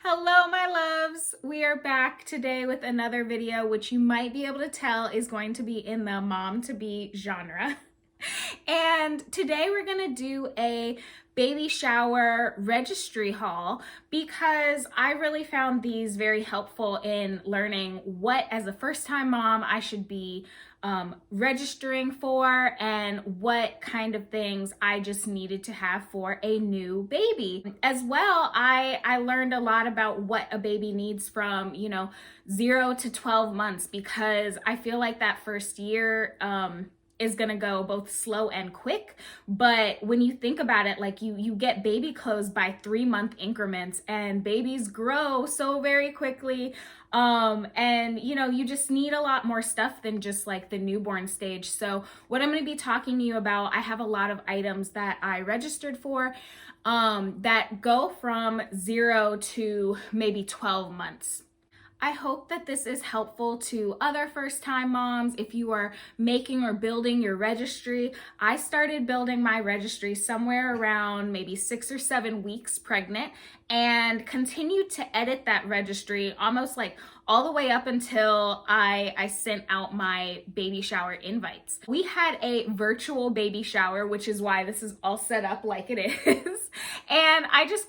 Hello, my loves. We are back today with another video, which you might be able to tell is going to be in the mom-to-be genre. And today we're gonna do a baby shower registry haul because I really found these very helpful in learning what, as a first-time mom, I should be registering for and what kind of things I just needed to have for a new baby. As well, I learned a lot about what a baby needs from, 0 to 12 months because I feel like that first year is gonna go both slow and quick. But when you think about it, like you get baby clothes by 3-month increments and babies grow so very quickly. And you just need a lot more stuff than just like the newborn stage. So what I'm going to be talking to you about, I have a lot of items that I registered for that go from 0 to maybe 12 months. I hope that this is helpful to other first-time moms. If you are making or building your registry, I started building my registry somewhere around maybe 6 or 7 weeks pregnant and continued to edit that registry almost like all the way up until I sent out my baby shower invites. We had a virtual baby shower, which is why this is all set up like it is. And I just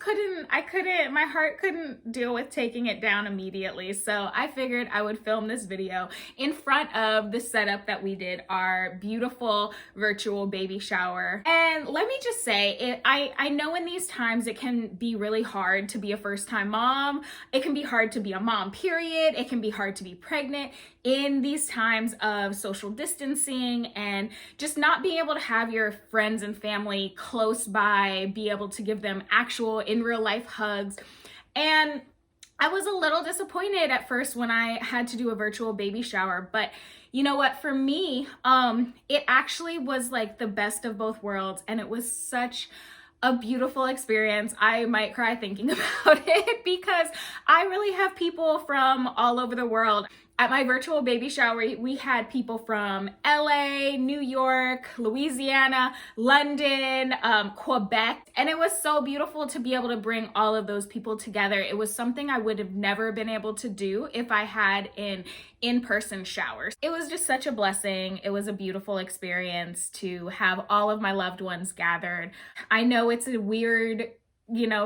my heart couldn't deal with taking it down immediately. So I figured I would film this video in front of the setup that we did, our beautiful virtual baby shower. And let me just say, I know in these times it can be really hard to be a first-time mom. It can be hard to be a mom, period. It can be hard to be pregnant in these times of social distancing and just not being able to have your friends and family close by, be able to give them actual in real life hugs. And I was a little disappointed at first when I had to do a virtual baby shower, but you know what, for me, it actually was like the best of both worlds, and it was such a beautiful experience. I might cry thinking about it because I really have people from all over the world. At my virtual baby shower, we had people from LA, New York, Louisiana, London, Quebec, and it was so beautiful to be able to bring all of those people together. It was something I would have never been able to do if I had an in-person shower. It was just such a blessing. It was a beautiful experience to have all of my loved ones gathered. I know it's a weird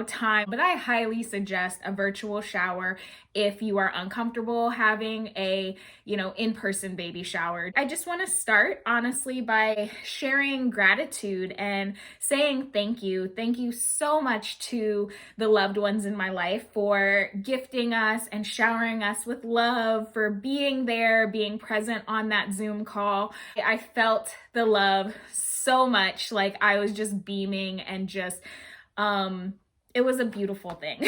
time, but I highly suggest a virtual shower if you are uncomfortable having a, in-person baby shower. I just want to start honestly by sharing gratitude and saying thank you. Thank you so much to the loved ones in my life for gifting us and showering us with love, for being there, being present on that Zoom call. I felt the love so much, like I was just beaming and just it was a beautiful thing,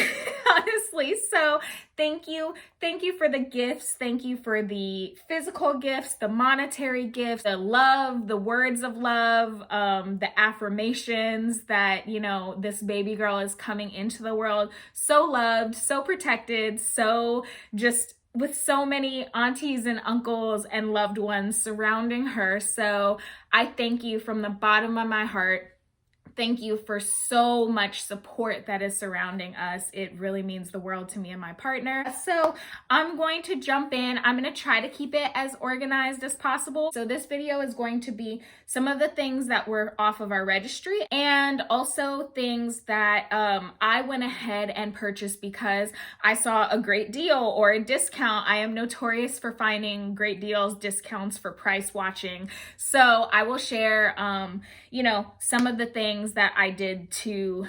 honestly. So thank you. Thank you for the gifts. Thank you for the physical gifts, the monetary gifts, the love, the words of love, the affirmations that, this baby girl is coming into the world so loved, so protected, so just with so many aunties and uncles and loved ones surrounding her. So I thank you from the bottom of my heart. Thank you for so much support that is surrounding us. It really means the world to me and my partner. So I'm going to jump in. I'm going to try to keep it as organized as possible. So this video is going to be some of the things that were off of our registry and also things that I went ahead and purchased because I saw a great deal or a discount. I am notorious for finding great deals, discounts for price watching. So I will share, some of the things that I did to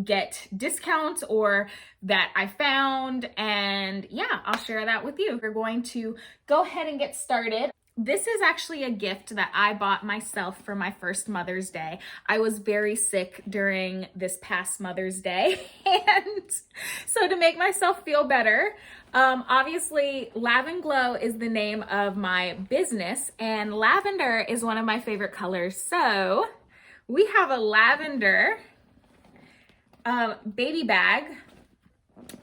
get discounts or that I found, and yeah, I'll share that with you. We're going to go ahead and get started. This is actually a gift that I bought myself for my first Mother's Day. I was very sick during this past Mother's Day, and so to make myself feel better, obviously Lav & Glow is the name of my business, and lavender is one of my favorite colors. So we have a lavender baby bag.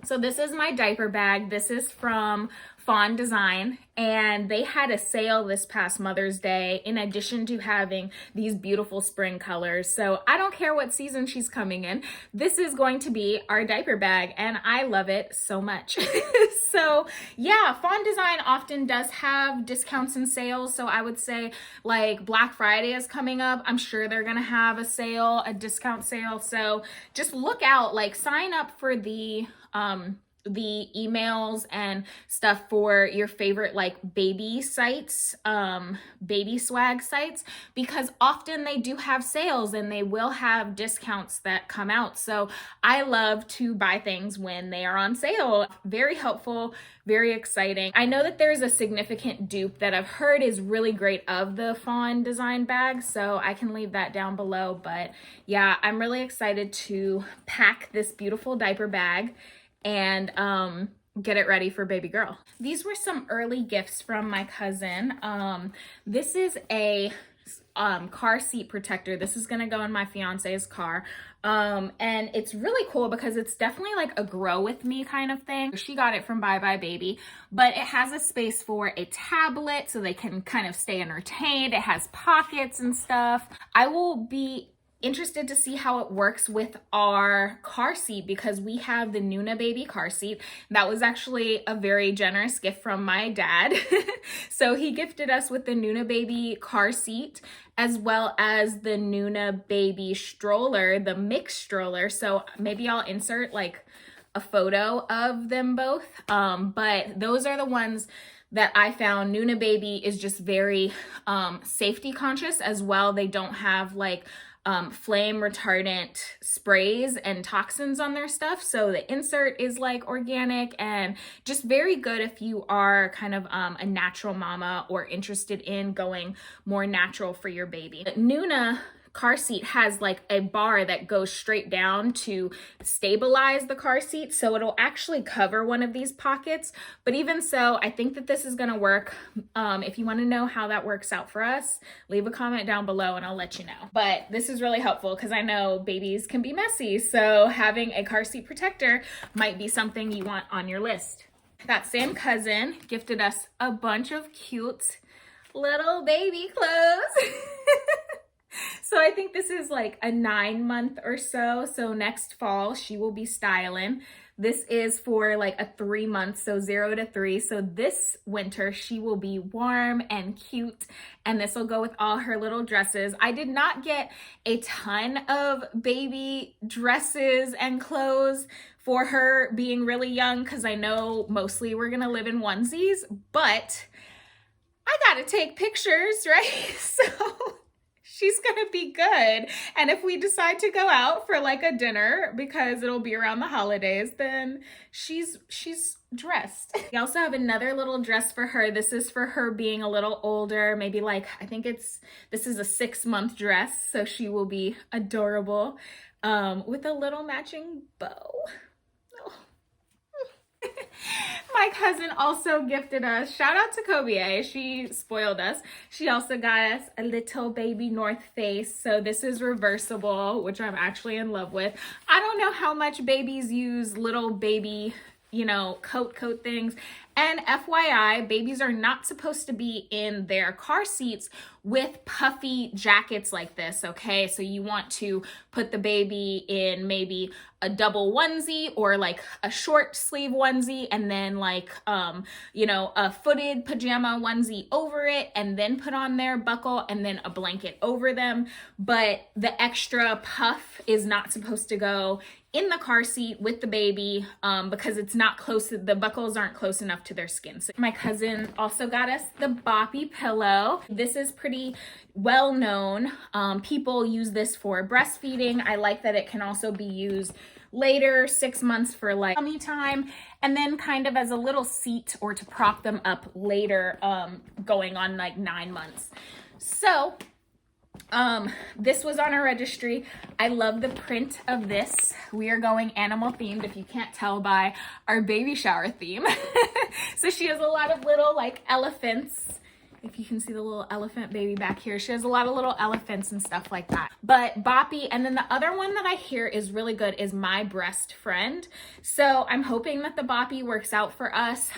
So this is my diaper bag. This is from Fawn Design, and they had a sale this past Mother's Day in addition to having these beautiful spring colors. So I don't care what season she's coming in, this is going to be our diaper bag, and I love it so much. So yeah, Fawn Design often does have discounts and sales. So I would say like Black Friday is coming up. I'm sure they're gonna have a sale, a discount sale. So just look out, like sign up for the emails and stuff for your favorite like baby sites, baby swag sites, because often they do have sales and they will have discounts that come out. So I love to buy things when they are on sale. Very helpful, very exciting. I know that there's a significant dupe that I've heard is really great of the Fawn Design bag, so I can leave that down below. But yeah, I'm really excited to pack this beautiful diaper bag and get it ready for baby girl. These were some early gifts from my cousin. This is a car seat protector. This is gonna go in my fiance's car. And it's really cool because it's definitely like a grow with me kind of thing. She got it from BuyBuyBaby, but it has a space for a tablet so they can kind of stay entertained. It has pockets and stuff. I will be interested to see how it works with our car seat because we have the Nuna baby car seat. That was actually a very generous gift from my dad. So he gifted us with the Nuna baby car seat as well as the Nuna baby stroller, the mixed stroller. So maybe I'll insert like a photo of them both. But those are the ones that I found. Nuna baby is just very safety conscious as well. They don't have like flame retardant sprays and toxins on their stuff. So the insert is like organic and just very good if you are kind of a natural mama or interested in going more natural for your baby. Nuna car seat has like a bar that goes straight down to stabilize the car seat, so it'll actually cover one of these pockets. But even so, I think that this is gonna work. If you want to know how that works out for us, leave a comment down below and I'll let you know. But this is really helpful because I know babies can be messy, so having a car seat protector might be something you want on your list. That same cousin gifted us a bunch of cute little baby clothes. So I think this is like a 9-month or so. So next fall, she will be styling. This is for like a 3 months, so 0 to 3. So this winter, she will be warm and cute, and this will go with all her little dresses. I did not get a ton of baby dresses and clothes for her being really young because I know mostly we're gonna live in onesies, but I gotta take pictures, right? So she's gonna be good. And if we decide to go out for like a dinner because it'll be around the holidays, then she's dressed. We also have another little dress for her. This is for her being a little older, maybe like, I think this is a 6-month dress. So she will be adorable with a little matching bow. My cousin also gifted us, shout out to Kobe, she spoiled us. She also got us a little baby North Face. So this is reversible, which I'm actually in love with. I don't know how much babies use little baby, you know, coat things. And FYI, babies are not supposed to be in their car seats with puffy jackets like this, okay? So you want to put the baby in maybe a double onesie or like a short sleeve onesie and then like, you know, a footed pajama onesie over it and then put on their buckle and then a blanket over them. But the extra puff is not supposed to go in the car seat with the baby because it's not close, the buckles aren't close enough to their skin. So my cousin also got us the Boppy pillow. This is pretty well known. People use this for breastfeeding. I like that it can also be used later, 6 months for like tummy time, and then kind of as a little seat or to prop them up later, going on like 9 months. So this was on our registry. I love the print of this. We are going animal themed, if you can't tell by our baby shower theme. So she has a lot of little like elephants if you can see the little elephant baby back here. She has a lot of little elephants and stuff like that. But Boppy, and then the other one that I hear is really good is My Breast Friend. So I'm hoping that the Boppy works out for us.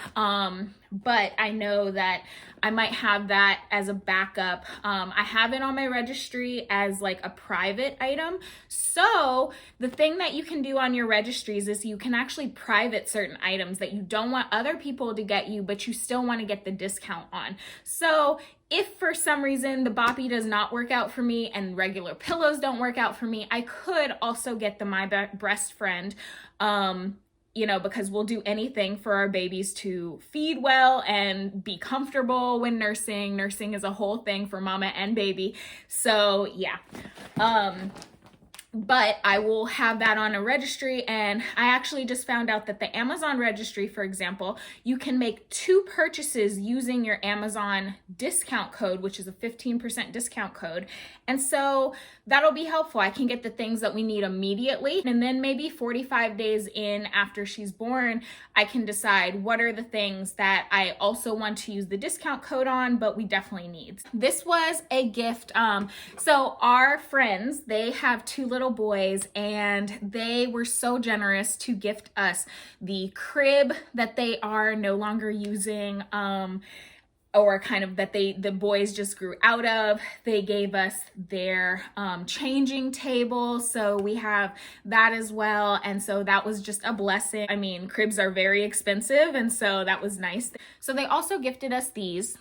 But I know that I might have that as a backup. I have it on my registry as like a private item. So the thing that you can do on your registries is you can actually private certain items that you don't want other people to get you, but you still want to get the discount on. So if for some reason the Boppy does not work out for me and regular pillows don't work out for me, I could also get the My Breast Friend, you know, because we'll do anything for our babies to feed well and be comfortable when nursing. Nursing is a whole thing for mama and baby. So yeah. But I will have that on a registry, and I actually just found out that the Amazon registry, for example, you can make 2 purchases using your Amazon discount code, which is a 15% discount code. And so that'll be helpful. I can get the things that we need immediately, and then maybe 45 days in after she's born, I can decide what are the things that I also want to use the discount code on, but we definitely need. This was a gift. So our friends, they have 2 little boys, and they were so generous to gift us the crib that they are no longer using, or kind of that the boys just grew out of. They gave us their changing table, so we have that as well, and so that was just a blessing. I mean, cribs are very expensive, and so that was nice. So they also gifted us these.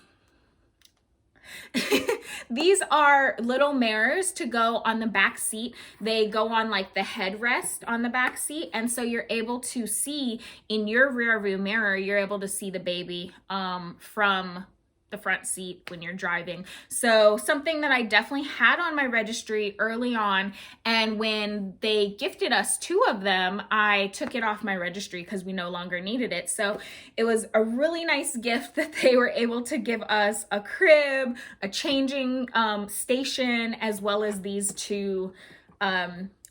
These are little mirrors to go on the back seat. They go on like the headrest on the back seat, and so you're able to see in your rear view mirror, you're able to see the baby from the front seat when you're driving. So something that I definitely had on my registry early on, and when they gifted us 2 of them, I took it off my registry because we no longer needed it. So it was a really nice gift that they were able to give us a crib, a changing station, as well as these 2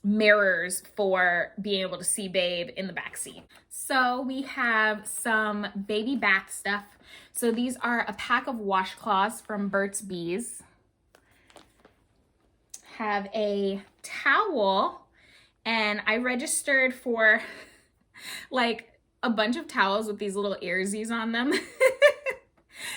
mirrors for being able to see babe in the back seat. So we have some baby bath stuff. So these are a pack of washcloths from Burt's Bees. Have a towel, and I registered for like a bunch of towels with these little earsies on them.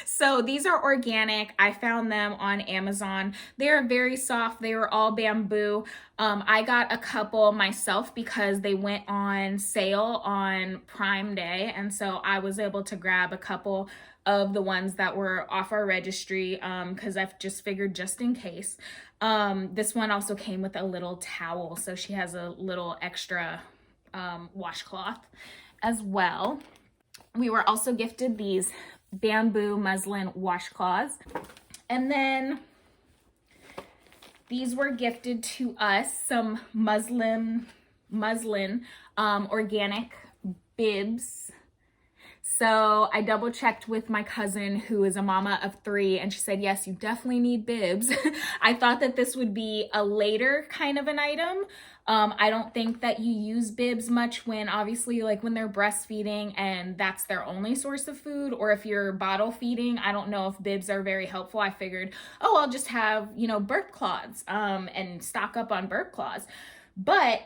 So these are organic. I found them on Amazon. They are very soft. They were all bamboo. I got a couple myself because they went on sale on Prime Day, and so I was able to grab a couple of the ones that were off our registry because I've just figured just in case. This one also came with a little towel, so she has a little extra washcloth as well. We were also gifted these bamboo muslin washcloths, and then these were gifted to us, some muslin organic bibs. So I double checked with my cousin, who is a mama of 3, and she said, yes, you definitely need bibs. I thought that this would be a later kind of an item. I don't think that you use bibs much when obviously like when they're breastfeeding and that's their only source of food, or if you're bottle feeding. I don't know if bibs are very helpful. I figured, oh, I'll just have, you know, burp cloths and stock up on burp cloths. But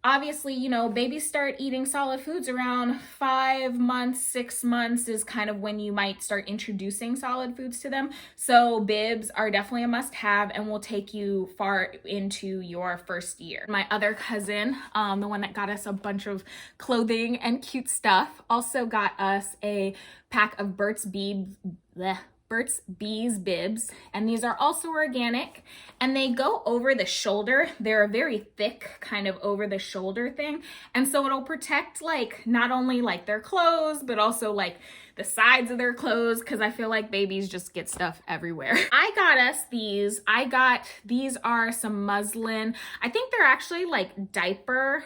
obviously, you know, babies start eating solid foods around 5 months, 6 months is kind of when you might start introducing solid foods to them. So bibs are definitely a must-have and will take you far into your first year. My other cousin, the one that got us a bunch of clothing and cute stuff, also got us a pack of Burt's Bees bibs, and these are also organic, and they go over the shoulder. They're a very thick kind of over the shoulder thing, and so it'll protect like not only like their clothes but also like the sides of their clothes, because I feel like babies just get stuff everywhere. I got us these. These are some muslin. I think they're actually like diaper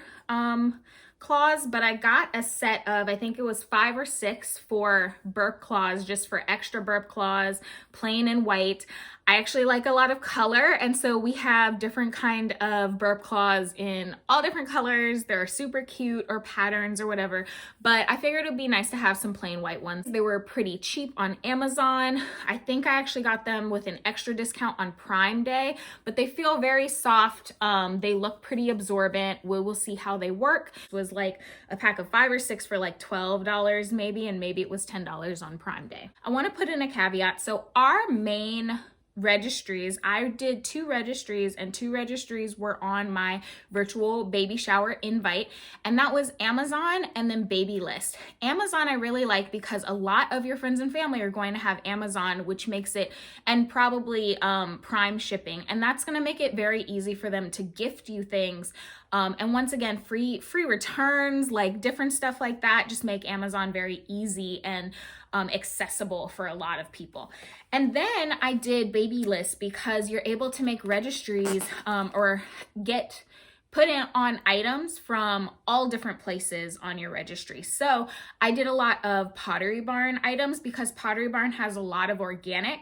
claws, but I got a set of, I think it was 5 or 6 for burp claws, just for extra burp claws, plain and white. I actually like a lot of color, and so we have different kind of burp claws in all different colors. They're super cute, or patterns or whatever, but I figured it would be nice to have some plain white ones. They were pretty cheap on Amazon. I think I actually got them with an extra discount on Prime Day, but they feel very soft. They look pretty absorbent. We will see how they work. It was like a pack of 5 or 6 for like $12 maybe, and maybe it was $10 on Prime Day. I want to put in a caveat. So our main registries, I did 2 registries, and 2 registries were on my virtual baby shower invite, and that was Amazon and then Babylist. Amazon I really like because a lot of your friends and family are going to have Amazon, which makes it, and probably Prime shipping, and that's going to make it very easy for them to gift you things. And once again, free returns, like different stuff like that, just make Amazon very easy and accessible for a lot of people. And then I did Babylist because you're able to make registries or get put in on items from all different places on your registry. So I did a lot of Pottery Barn items because Pottery Barn has a lot of organic,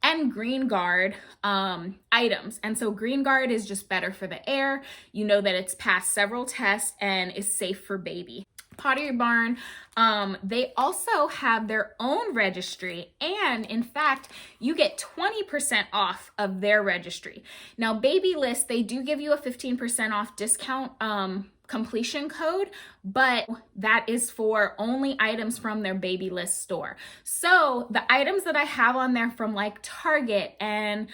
and Green Guard items. And so Green Guard is just better for the air. You know that it's passed several tests and is safe for baby. Pottery Barn, they also have their own registry, and in fact, you get 20% off of their registry. Now, Babylist, they do give you a 15% off discount completion code, but that is for only items from their Babylist store. So the items that I have on there from like Target and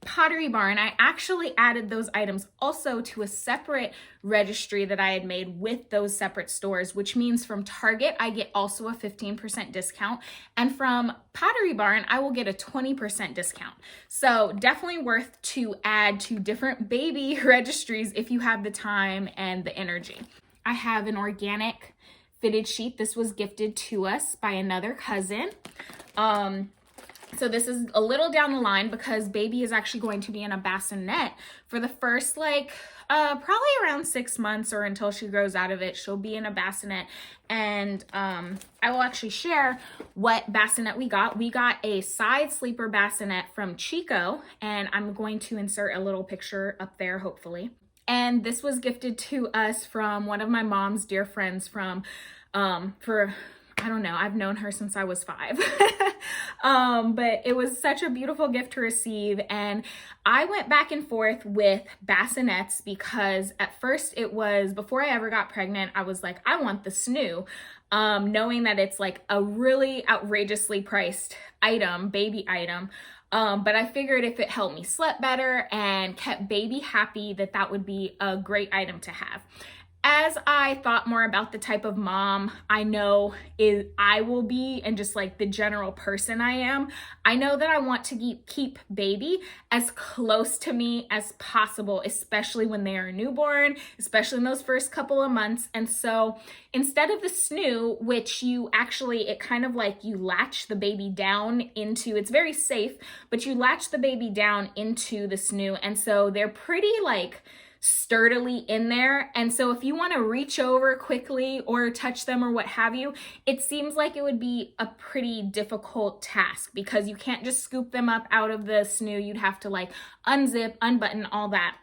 Pottery Barn, I actually added those items also to a separate registry that I had made with those separate stores, which means from Target, I get also a 15% discount. And from Pottery Barn, I will get a 20% discount. So definitely worth to add to different baby registries if you have the time and the energy. I have an organic fitted sheet. This was gifted to us by another cousin. So this is a little down the line because baby is actually going to be in a bassinet for the first probably around 6 months, or until she grows out of it. She'll be in a bassinet, and I will actually share what bassinet we got. We got a side sleeper bassinet from Chico, and I'm going to insert a little picture up there hopefully. And this was gifted to us from one of my mom's dear friends from I don't know, I've known her since I was 5. But it was such a beautiful gift to receive. And I went back and forth with bassinets because at first it was, before I ever got pregnant, I was like, I want the snoo. Knowing that it's like a really outrageously priced item, baby item. But I figured if it helped me sleep better and kept baby happy, that would be a great item to have. As I thought more about the type of mom I know I will be, and just like the general person I am, I know that I want to keep baby as close to me as possible, especially when they are newborn, especially in those first couple of months. And so instead of the snoo, which it kind of like you latch the baby down into, it's very safe, but you latch the baby down into the snoo. And so they're pretty like sturdily in there. And so if you want to reach over quickly or touch them or what have you, it seems like it would be a pretty difficult task because you can't just scoop them up out of the snoo. You'd have to like unzip, unbutton, all that.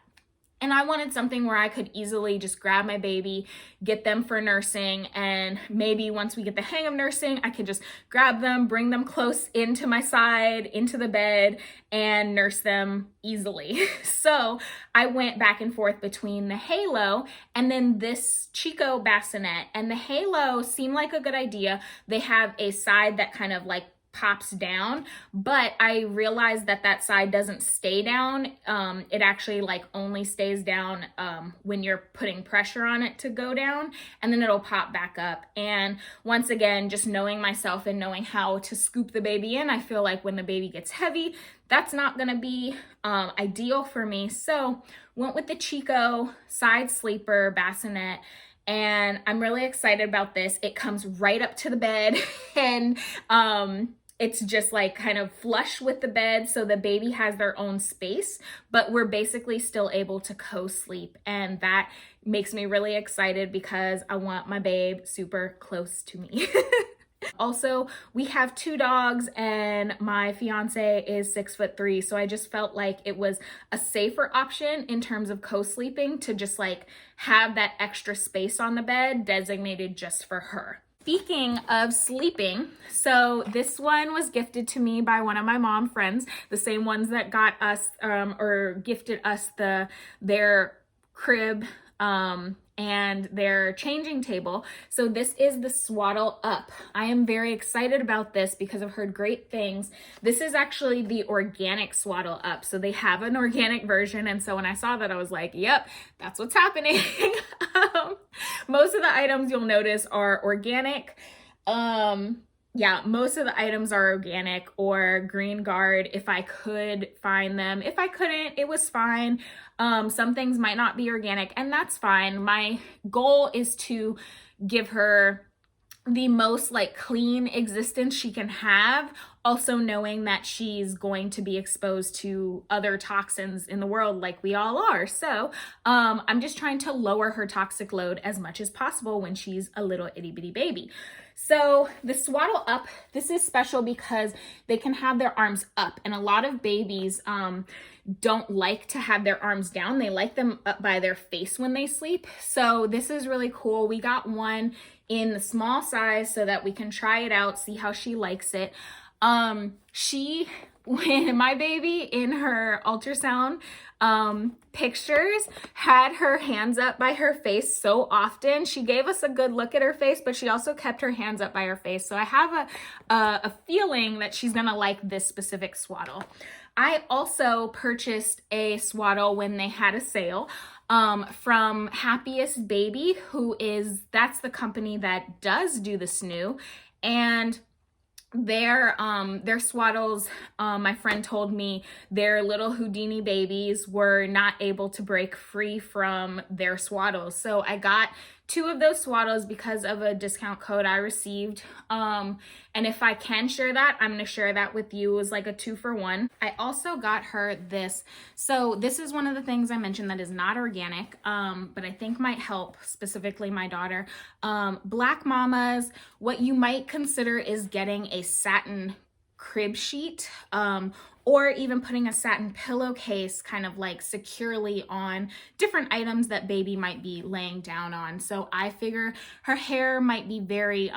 And I wanted something where I could easily just grab my baby, get them for nursing, and maybe once we get the hang of nursing, I could just grab them, bring them close into my side, into the bed, and nurse them easily. So I went back and forth between the Halo and then this Chico bassinet. And the Halo seemed like a good idea. They have a side that kind of like pops down, but I realized that side doesn't stay down. It actually like only stays down when you're putting pressure on it to go down, and then it'll pop back up. And once again, just knowing myself and knowing how to scoop the baby in, I feel like when the baby gets heavy, that's not gonna be ideal for me. So went with the Chico side sleeper bassinet, and I'm really excited about this. It comes right up to the bed, and it's just like kind of flush with the bed, so the baby has their own space, but we're basically still able to co-sleep. And that makes me really excited because I want my babe super close to me. Also, we have 2 dogs and my fiance is 6'3", so I just felt like it was a safer option in terms of co-sleeping to just like have that extra space on the bed designated just for her. Speaking of sleeping, so this one was gifted to me by one of my mom friends, the same ones that got us or gifted us their crib and their changing table. So this is the Swaddle Up. I am very excited about this because I've heard great things. This is actually the organic Swaddle Up. So they have an organic version. And so when I saw that, I was like, yep, that's what's happening. Most of the items you'll notice are organic. Yeah, most of the items are organic or Green Guard if I could find them. If I couldn't, it was fine. Some things might not be organic, and that's fine. My goal is to give her the most like clean existence she can have, also knowing that she's going to be exposed to other toxins in the world like we all are. So I'm just trying to lower her toxic load as much as possible when she's a little itty bitty baby. So the Swaddle Up, this is special because they can have their arms up, and a lot of babies don't like to have their arms down. They like them up by their face when they sleep. So this is really cool. We got one in the small size so that we can try it out, see how she likes it. When my baby in her ultrasound pictures had her hands up by her face so often. She gave us a good look at her face, but she also kept her hands up by her face. So I have a feeling that she's gonna like this specific swaddle. I also purchased a swaddle when they had a sale from Happiest Baby, that's the company that does do the snoo, and their swaddles, my friend told me their little Houdini babies were not able to break free from their swaddles. So I got 2 of those swaddles because of a discount code I received. And if I can share that, I'm gonna share that with you as like a 2-for-1. I also got her this. So this is one of the things I mentioned that is not organic, but I think might help specifically my daughter. Black mamas, what you might consider is getting a satin crib sheet, or even putting a satin pillowcase kind of like securely on different items that baby might be laying down on. So I figure her hair might be very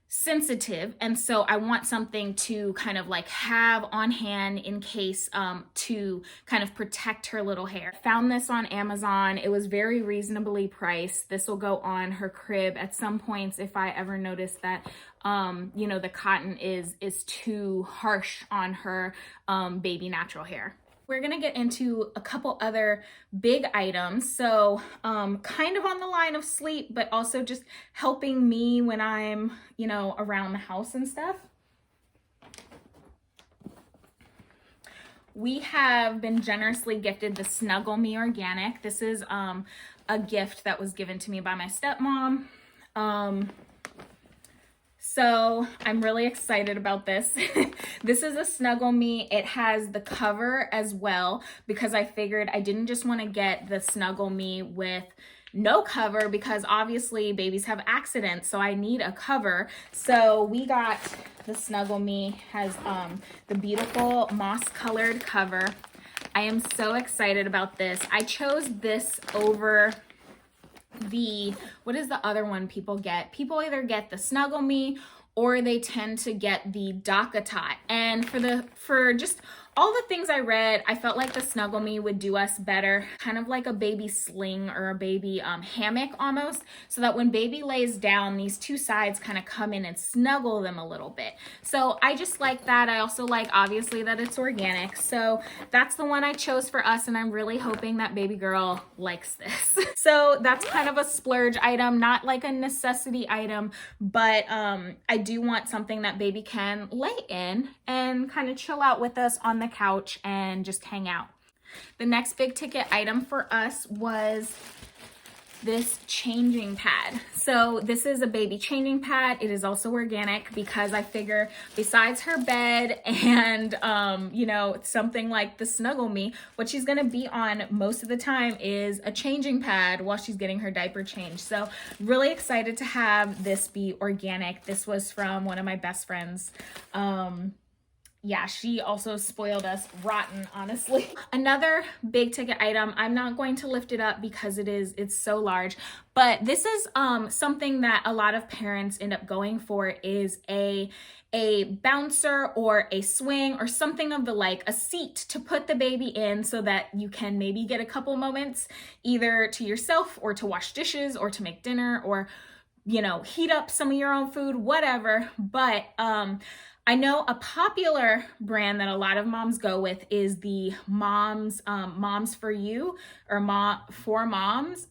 sensitive, and so I want something to kind of like have on hand in case to kind of protect her little hair. Found this on Amazon. It was very reasonably priced. This will go on her crib at some points if I ever notice that you know, the cotton is too harsh on her baby natural hair. We're gonna get into a couple other big items. So kind of on the line of sleep, but also just helping me when I'm, you know, around the house and stuff. We have been generously gifted the Snuggle Me Organic. This is a gift that was given to me by my stepmom. So I'm really excited about this. This is a Snuggle Me. It has the cover as well because I figured I didn't just want to get the Snuggle Me with no cover because obviously babies have accidents, so I need a cover. So we got the Snuggle Me, has the beautiful moss colored cover. I am so excited about this. I chose this over what is the other one people get? People either get the Snuggle Me or they tend to get the DockATot. And for just all the things I read, I felt like the Snuggle Me would do us better, kind of like a baby sling or a baby hammock almost, so that when baby lays down, these 2 sides kind of come in and snuggle them a little bit. So I just like that. I also like, obviously, that it's organic. So that's the one I chose for us, and I'm really hoping that baby girl likes this. So that's kind of a splurge item, not like a necessity item, but I do want something that baby can lay in and kind of chill out with us on the couch and just hang out. The next big ticket item for us was this changing pad. So this is a baby changing pad. It is also organic because I figure besides her bed and, you know, something like the Snuggle Me, what she's gonna be on most of the time is a changing pad while she's getting her diaper changed. So really excited to have this be organic. This was from one of my best friends. Yeah, she also spoiled us rotten, honestly. Another big ticket item, I'm not going to lift it up because it's so large, but this is something that a lot of parents end up going for, is a bouncer or a swing or something of the like, a seat to put the baby in so that you can maybe get a couple moments either to yourself or to wash dishes or to make dinner or, you know, heat up some of your own food, whatever. But I know a popular brand that a lot of moms go with is the Moms for You, or for Moms,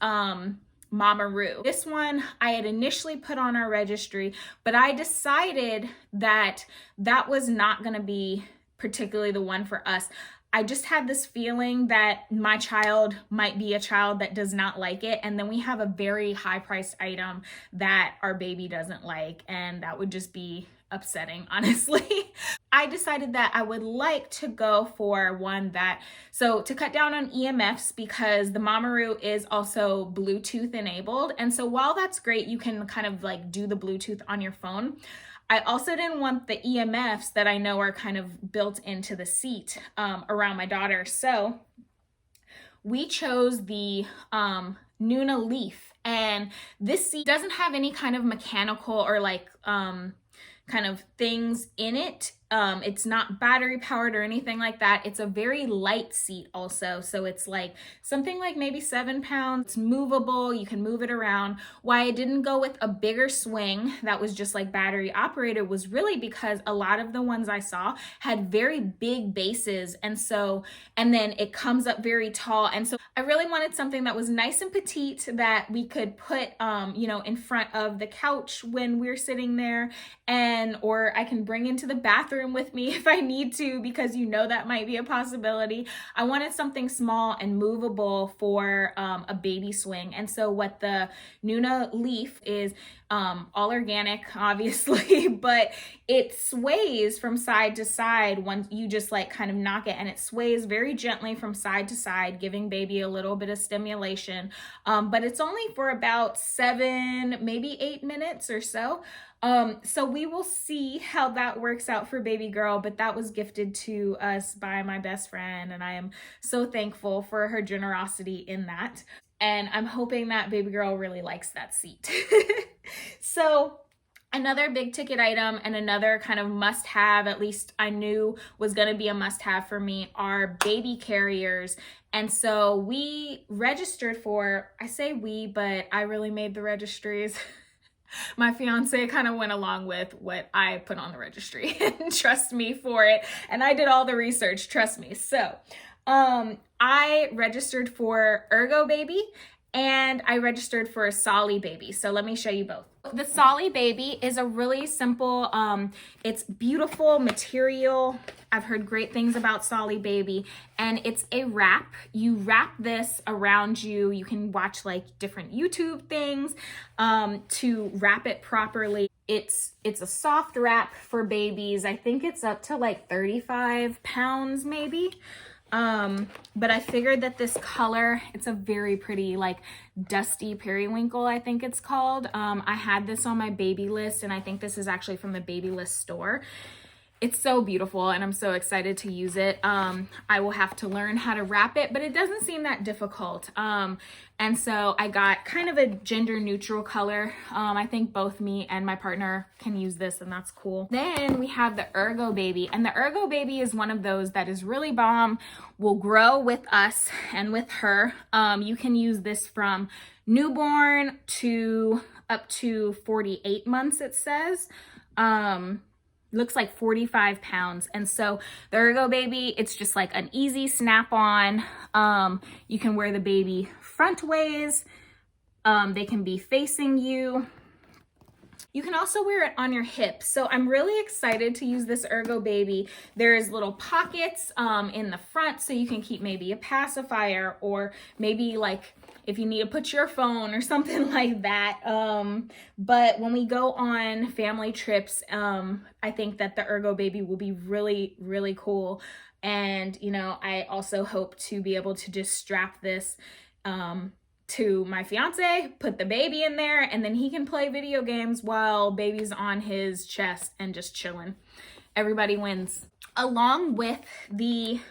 Mamaroo. This one I had initially put on our registry, but I decided that that was not going to be particularly the one for us. I just had this feeling that my child might be a child that does not like it. And then we have a very high priced item that our baby doesn't like. And that would just be upsetting, honestly. I decided that I would like to go for one that, so to cut down on EMFs, because the Mamaroo is also Bluetooth enabled. And so while that's great, you can kind of like do the Bluetooth on your phone. I also didn't want the EMFs that I know are kind of built into the seat around my daughter. So we chose the Nuna Leaf, and this seat doesn't have any kind of mechanical or like kind of things in it. It's not battery powered or anything like that. It's a very light seat also. So it's like something like maybe 7 pounds. It's movable. You can move it around. Why I didn't go with a bigger swing that was just like battery operated was really because a lot of the ones I saw had very big bases. And then it comes up very tall. And so I really wanted something that was nice and petite that we could put, you know, in front of the couch when we're sitting there, or I can bring into the bathroom with me if I need to, because you know that might be a possibility. I wanted something small and movable for a baby swing. And so what the Nuna Leaf is, all organic, obviously, but it sways from side to side when you just like kind of knock it, and it sways very gently from side to side, giving baby a little bit of stimulation. But it's only for about 7, maybe 8 minutes or so. So we will see how that works out for baby girl, but that was gifted to us by my best friend, and I am so thankful for her generosity in that. And I'm hoping that baby girl really likes that seat. So another big ticket item and another kind of must have, at least I knew was going to be a must have for me, are baby carriers. And so we registered for, I say we, but I really made the registries. My fiance kind of went along with what I put on the registry and trust me for it. And I did all the research, trust me. So I registered for BuyBuyBaby and I registered for Lulyboo. So let me show you both. The Lulyboo is a really simple, it's beautiful material. I've heard great things about Lulyboo, and it's a wrap. You wrap this around you. You can watch like different YouTube things to wrap it properly. It's a soft wrap for babies. I think it's up to like 35 pounds maybe. But I figured that this color, it's a very pretty, like dusty periwinkle, I think it's called. I had this on my baby list, and I think this is actually from the baby list store. It's so beautiful, and I'm so excited to use it. I will have to learn how to wrap it, but it doesn't seem that difficult. And so I got kind of a gender neutral color. I think both me and my partner can use this, and that's cool. Then we have the BuyBuyBaby, and the BuyBuyBaby is one of those that is really bomb, will grow with us and with her. You can use this from newborn to up to 48 months, it says. Looks like 45 pounds. And so the BuyBuyBaby, it's just like an easy snap on. You can wear the baby front ways. They can be facing you. You can also wear it on your hips. So I'm really excited to use this BuyBuyBaby. There's little pockets in the front, so you can keep maybe a pacifier, or maybe like if you need to put your phone or something like that. But when we go on family trips, I think that the ErgoBaby will be really, really cool. And, you know, I also hope to be able to just strap this to my fiance, put the baby in there, and then he can play video games while baby's on his chest and just chilling. Everybody wins. Along with the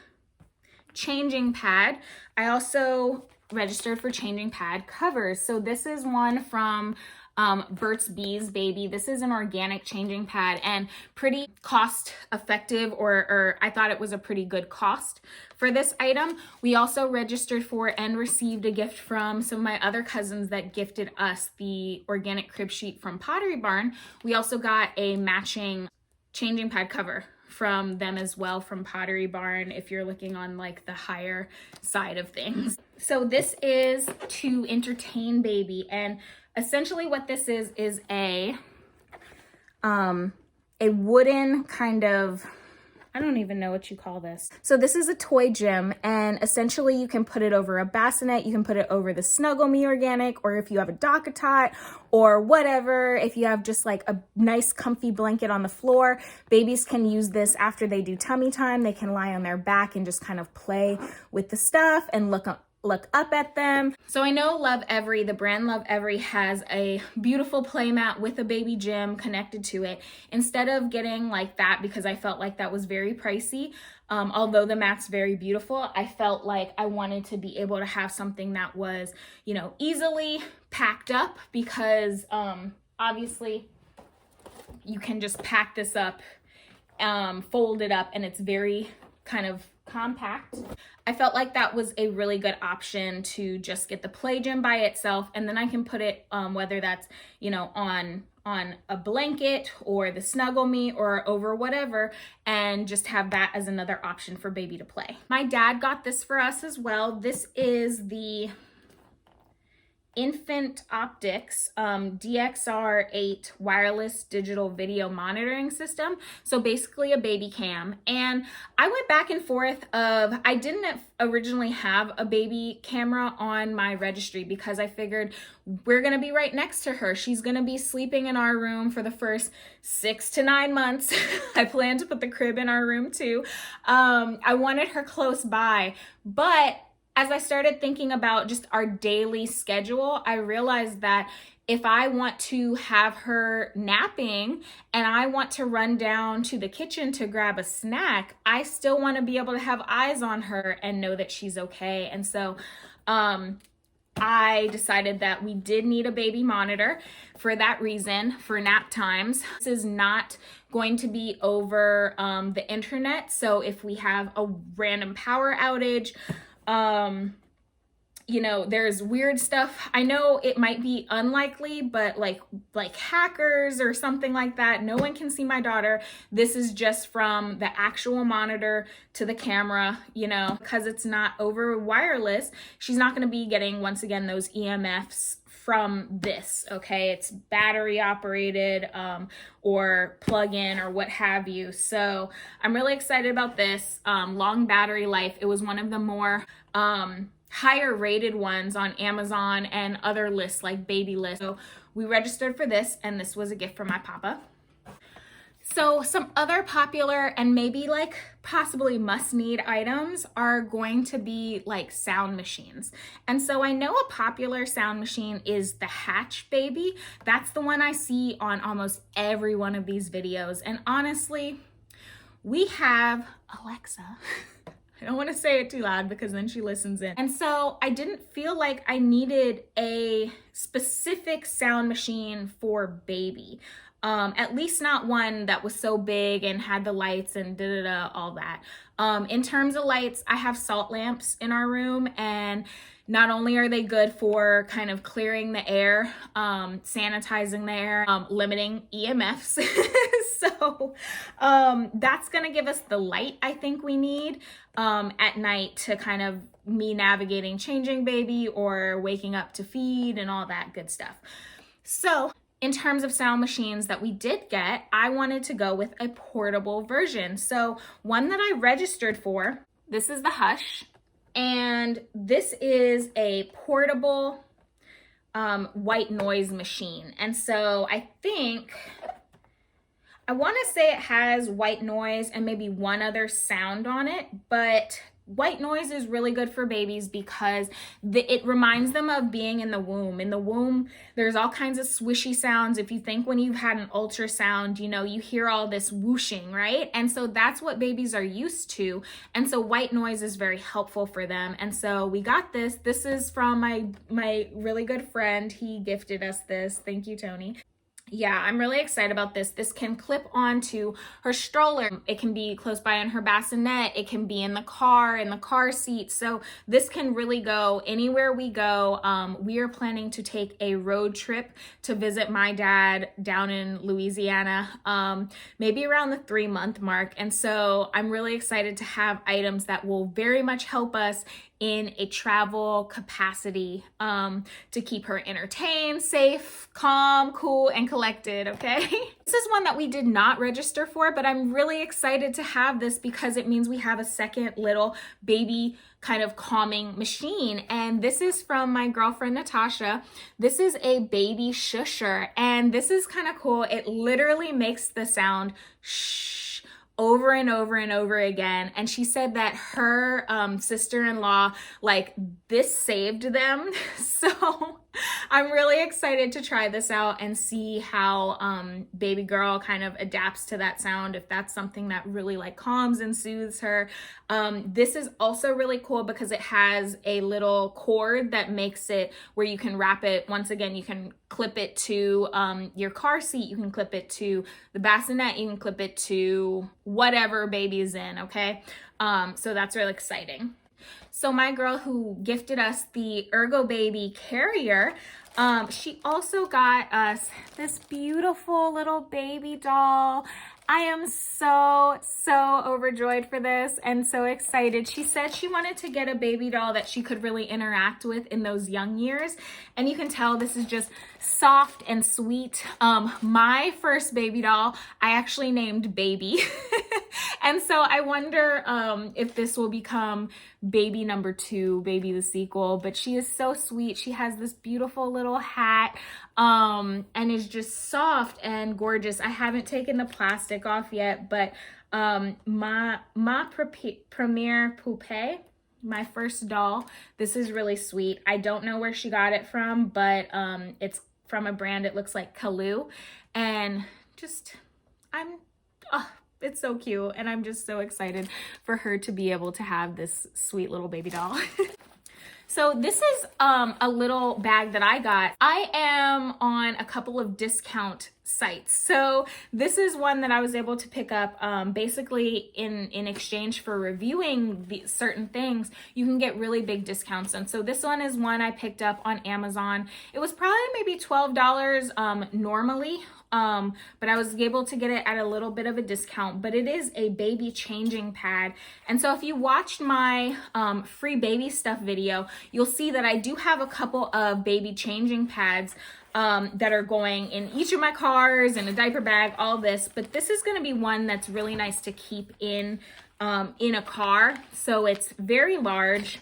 changing pad, I also registered for changing pad covers. So this is one from Burt's Bees Baby. This is an organic changing pad and pretty cost effective, or I thought it was a pretty good cost for this item. We also registered for and received a gift from some of my other cousins that gifted us the organic crib sheet from Pottery Barn. We also got a matching changing pad cover from them as well, from Pottery Barn, if you're looking on like the higher side of things. So this is to entertain baby, and essentially what this is a wooden kind of, I don't even know what you call this. So this is a toy gym, and essentially you can put it over a bassinet, you can put it over the Snuggle Me Organic, or if you have a DockATot or whatever, if you have just like a nice comfy blanket on the floor, babies can use this after they do tummy time. They can lie on their back and just kind of play with the stuff and look up at them. So I know Lovevery, the brand Lovevery, has a beautiful play mat with a baby gym connected to it. Instead of getting like that, because I felt like that was very pricey, although the mat's very beautiful, I felt like I wanted to be able to have something that was, you know, easily packed up, because obviously you can just pack this up, fold it up, and it's very kind of compact. I felt like that was a really good option to just get the play gym by itself, and then I can put it whether that's, you know, on a blanket or the Snuggle Me or over whatever, and just have that as another option for baby to play. My dad got this for us as well. This is the Infant Optics DXR8 wireless digital video monitoring system. So basically a baby cam. And I went back and forth of, I didn't originally have a baby camera on my registry because I figured we're gonna be right next to her. She's gonna be sleeping in our room for the first 6 to 9 months. I plan to put the crib in our room too. I wanted her close by, but as I started thinking about just our daily schedule, I realized that if I want to have her napping and I want to run down to the kitchen to grab a snack, I still want to be able to have eyes on her and know that she's okay. And so I decided that we did need a baby monitor for that reason, for nap times. This is not going to be over the internet. So if we have a random power outage, you know, there's weird stuff. I know it might be unlikely, but like hackers or something like that, no one can see my daughter. This is just from the actual monitor to the camera, you know, because it's not over wireless. She's not going to be getting, once again, those EMFs from this, okay? It's battery operated or plug-in or what have you. So I'm really excited about this. Long battery life. It was one of the more higher rated ones on Amazon and other lists like baby lists. So we registered for this, and this was a gift from my papa. So some other popular and maybe like possibly must-need items are going to be like sound machines. And so I know a popular sound machine is the Hatch Baby. That's the one I see on almost every one of these videos. And honestly, we have Alexa. I don't want to say it too loud because then she listens in. And so I didn't feel like I needed a specific sound machine for baby. At least not one that was so big and had the lights and all that. In terms of lights, I have salt lamps in our room, and not only are they good for kind of clearing the air, sanitizing the air, limiting EMFs. So that's gonna give us the light I think we need at night to kind of me navigating changing baby or waking up to feed and all that good stuff. So in terms of sound machines that we did get, I wanted to go with a portable version. So one that I registered for, this is the Hush. And this is a portable white noise machine. And so I want to say it has white noise and maybe one other sound on it, but white noise is really good for babies because it reminds them of being in the womb. In the womb, there's all kinds of swishy sounds. If you think when you've had an ultrasound, you know, you hear all this whooshing, right? And so that's what babies are used to. And so white noise is very helpful for them. And so we got this. This is from my really good friend. He gifted us this. Thank you, Tony. Yeah, I'm really excited about this. This can clip onto her stroller. It can be close by on her bassinet. It can be in the car seat. So this can really go anywhere we go. We are planning to take a road trip to visit my dad down in Louisiana, maybe around the 3-month mark. And so I'm really excited to have items that will very much help us in a travel capacity to keep her entertained, safe, calm, cool, and collected, okay? This is one that we did not register for, but I'm really excited to have this because it means we have a second little baby kind of calming machine. And this is from my girlfriend, Natasha. This is a baby shusher, and this is kind of cool. It literally makes the sound shh over and over and over again. And she said that her sister-in-law, like, this saved them. So I'm really excited to try this out and see how baby girl kind of adapts to that sound, if that's something that really like calms and soothes her. This is also really cool because it has a little cord that makes it where you can wrap it. Once again, you can clip it to your car seat, you can clip it to the bassinet, you can clip it to whatever baby is in, okay? So that's really exciting. So my girl who gifted us the BuyBuyBaby carrier, she also got us this beautiful little baby doll. I am so overjoyed for this and so excited. She said she wanted to get a baby doll that she could really interact with in those young years. And you can tell this is just soft and sweet. My first baby doll, I actually named Baby. And so I wonder if this will become baby number 2, Baby the sequel. But she is so sweet. She has this beautiful little hat and is just soft and gorgeous. I haven't taken the plastic off yet, but ma premiere poupée, my first doll, this is really sweet. I don't know where she got it from, but it's from a brand, it looks like Kalu, and just it's so cute, and I'm just so excited for her to be able to have this sweet little baby doll. So this is a little bag that I got. I am on a couple of discount sites. So this is one that I was able to pick up basically in exchange for reviewing certain things. You can get really big discounts. And so this one is one I picked up on Amazon. It was probably maybe $12 normally. But I was able to get it at a little bit of a discount, but it is a baby changing pad. And so if you watched my free baby stuff video, you'll see that I do have a couple of baby changing pads that are going in each of my cars, in a diaper bag, all this, but this is going to be one that's really nice to keep in a car. So it's very large.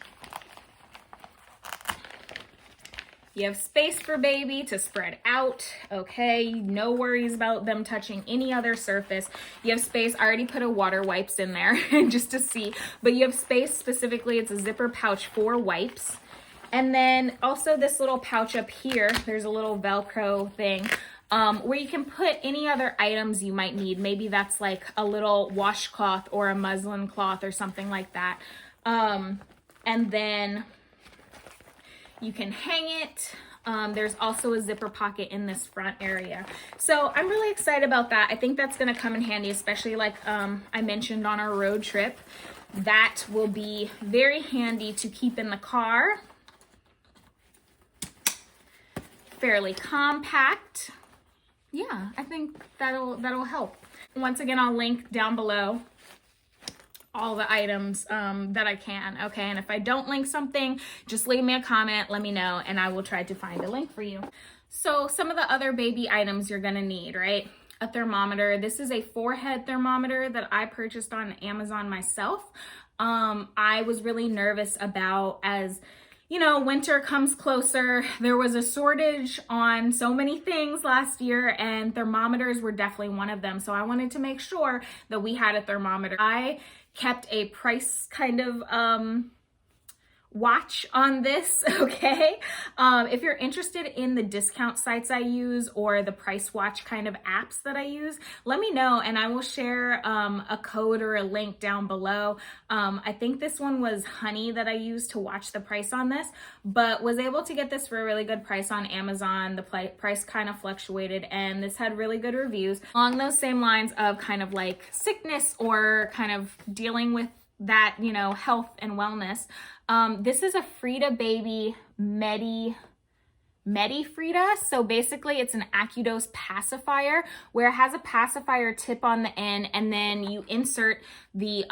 You have space for baby to spread out, okay? No worries about them touching any other surface. You have space, I already put a water wipes in there just to see, but you have space specifically, it's a zipper pouch for wipes. And then also this little pouch up here, there's a little Velcro thing where you can put any other items you might need. Maybe that's like a little washcloth or a muslin cloth or something like that. And then you can hang it. There's also a zipper pocket in this front area. So I'm really excited about that. I think that's gonna come in handy, especially like I mentioned on our road trip. That will be very handy to keep in the car. Fairly compact. Yeah, I think that'll help. Once again, I'll link down below all the items that I can, okay? And if I don't link something, just leave me a comment, let me know, and I will try to find a link for you. So some of the other baby items you're gonna need, right? a thermometer. This is a 4-head thermometer that I purchased on Amazon myself. I was really nervous about, as you know, winter comes closer. There was a shortage on so many things last year, and thermometers were definitely one of them. So I wanted to make sure that we had a thermometer. I kept a price kind of watch on this, okay? If you're interested in the discount sites I use or the price watch kind of apps that I use, let me know and I will share a code or a link down below. I think this one was Honey that I used to watch the price on this, but was able to get this for a really good price on Amazon. The price kind of fluctuated, and this had really good reviews along those same lines of kind of like sickness or kind of dealing with that, you know, health and wellness. This is a Frida Baby Frida. So basically it's an AccuDose pacifier where it has a pacifier tip on the end, and then you insert the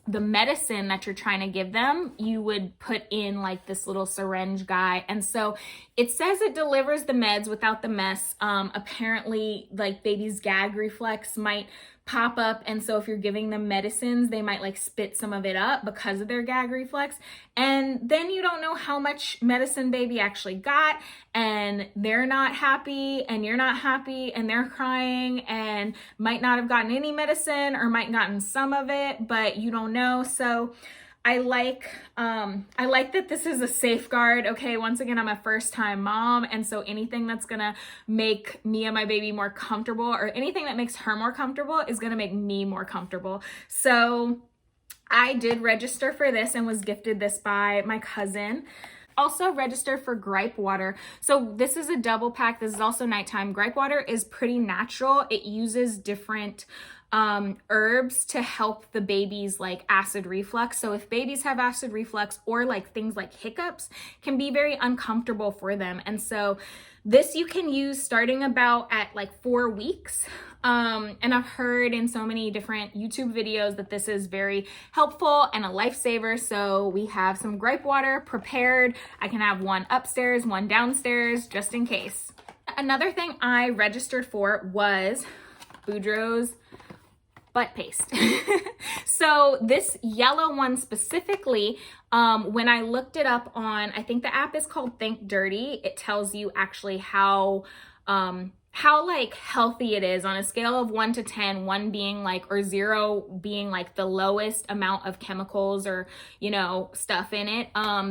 medicine that you're trying to give them. You would put in like this little syringe guy. And so it says it delivers the meds without the mess. Apparently like baby's gag reflex might pop up, and so if you're giving them medicines, they might like spit some of it up because of their gag reflex, and then you don't know how much medicine baby actually got, and they're not happy and you're not happy and they're crying and might not have gotten any medicine or might gotten some of it, but you don't know. So I like that this is a safeguard. Okay, once again, I'm a first-time mom, and so anything that's gonna make me and my baby more comfortable, or anything that makes her more comfortable, is gonna make me more comfortable. So I did register for this and was gifted this by my cousin. Also registered for gripe water. So this is a double pack. This is also nighttime. Gripe water is pretty natural. It uses different herbs to help the baby's like acid reflux. So if babies have acid reflux or like things like hiccups, can be very uncomfortable for them. And so this you can use starting about at like 4 weeks. And I've heard in so many different YouTube videos that this is very helpful and a lifesaver. So we have some gripe water prepared. I can have one upstairs, one downstairs, just in case. Another thing I registered for was Boudreaux's butt paste. So this yellow one specifically, when I looked it up on, I think the app is called Think Dirty, it tells you actually how like healthy it is on a scale of 1 to 10, 1 being like, or 0 being like the lowest amount of chemicals or, you know, stuff in it.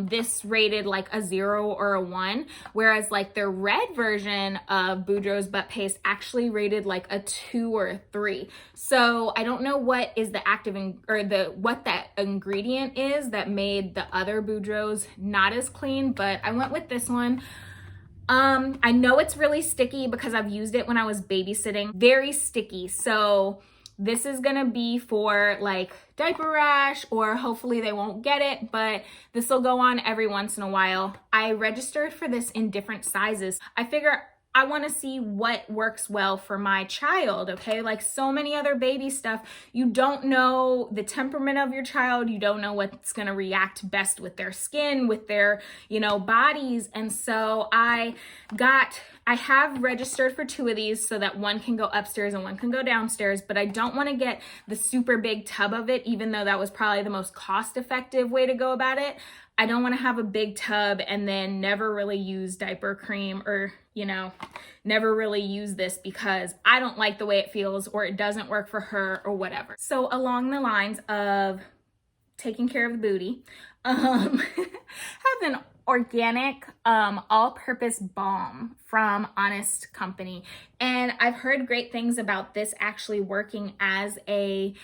This rated like a 0 or a 1, whereas like the red version of Boudreaux's butt paste actually rated like a 2 or a 3. So I don't know what is the active what that ingredient is that made the other Boudreaux's not as clean, but I went with this one. I know it's really sticky because I've used it when I was babysitting. Very sticky. So this is gonna be for like diaper rash, or hopefully they won't get it, but this will go on every once in a while. I registered for this in different sizes. I figure I want to see what works well for my child, okay? Like so many other baby stuff, you don't know the temperament of your child. You don't know what's going to react best with their skin, with their, you know, bodies. And so I have registered for 2 of these so that one can go upstairs and one can go downstairs, but I don't want to get the super big tub of it, even though that was probably the most cost-effective way to go about it. I don't want to have a big tub and then never really use diaper cream, or, you know, never really use this because I don't like the way it feels or it doesn't work for her or whatever. So along the lines of taking care of the booty, have an organic all-purpose balm from Honest Company. And I've heard great things about this actually working as a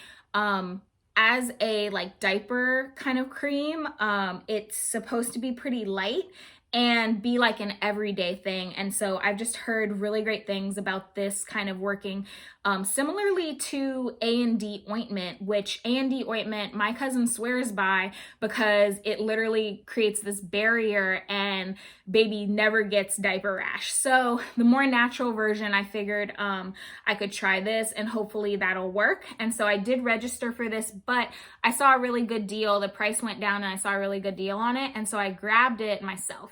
like diaper kind of cream. It's supposed to be pretty light and be like an everyday thing. And so I've just heard really great things about this kind of working similarly to A&D ointment, which A&D ointment my cousin swears by because it literally creates this barrier and baby never gets diaper rash. So the more natural version, I figured I could try this and hopefully that'll work. And so I did register for this, but I saw a really good deal. The price went down and I saw a really good deal on it. And so I grabbed it myself.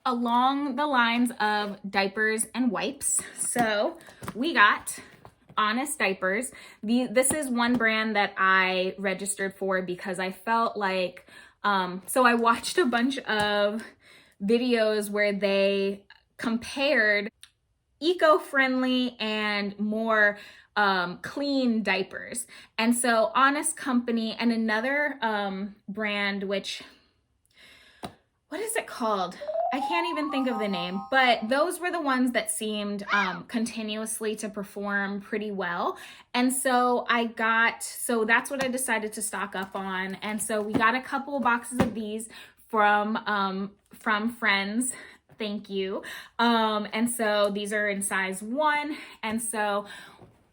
Along the lines of diapers and wipes, so we got Honest diapers. This is one brand that I registered for because I felt like, so I watched a bunch of videos where they compared eco-friendly and more clean diapers. And so Honest Company and another brand, which, what is it called? I can't even think of the name, but those were the ones that seemed continuously to perform pretty well. And so so that's what I decided to stock up on. And so we got a couple boxes of these from friends. Thank you. And so these are in size 1. And so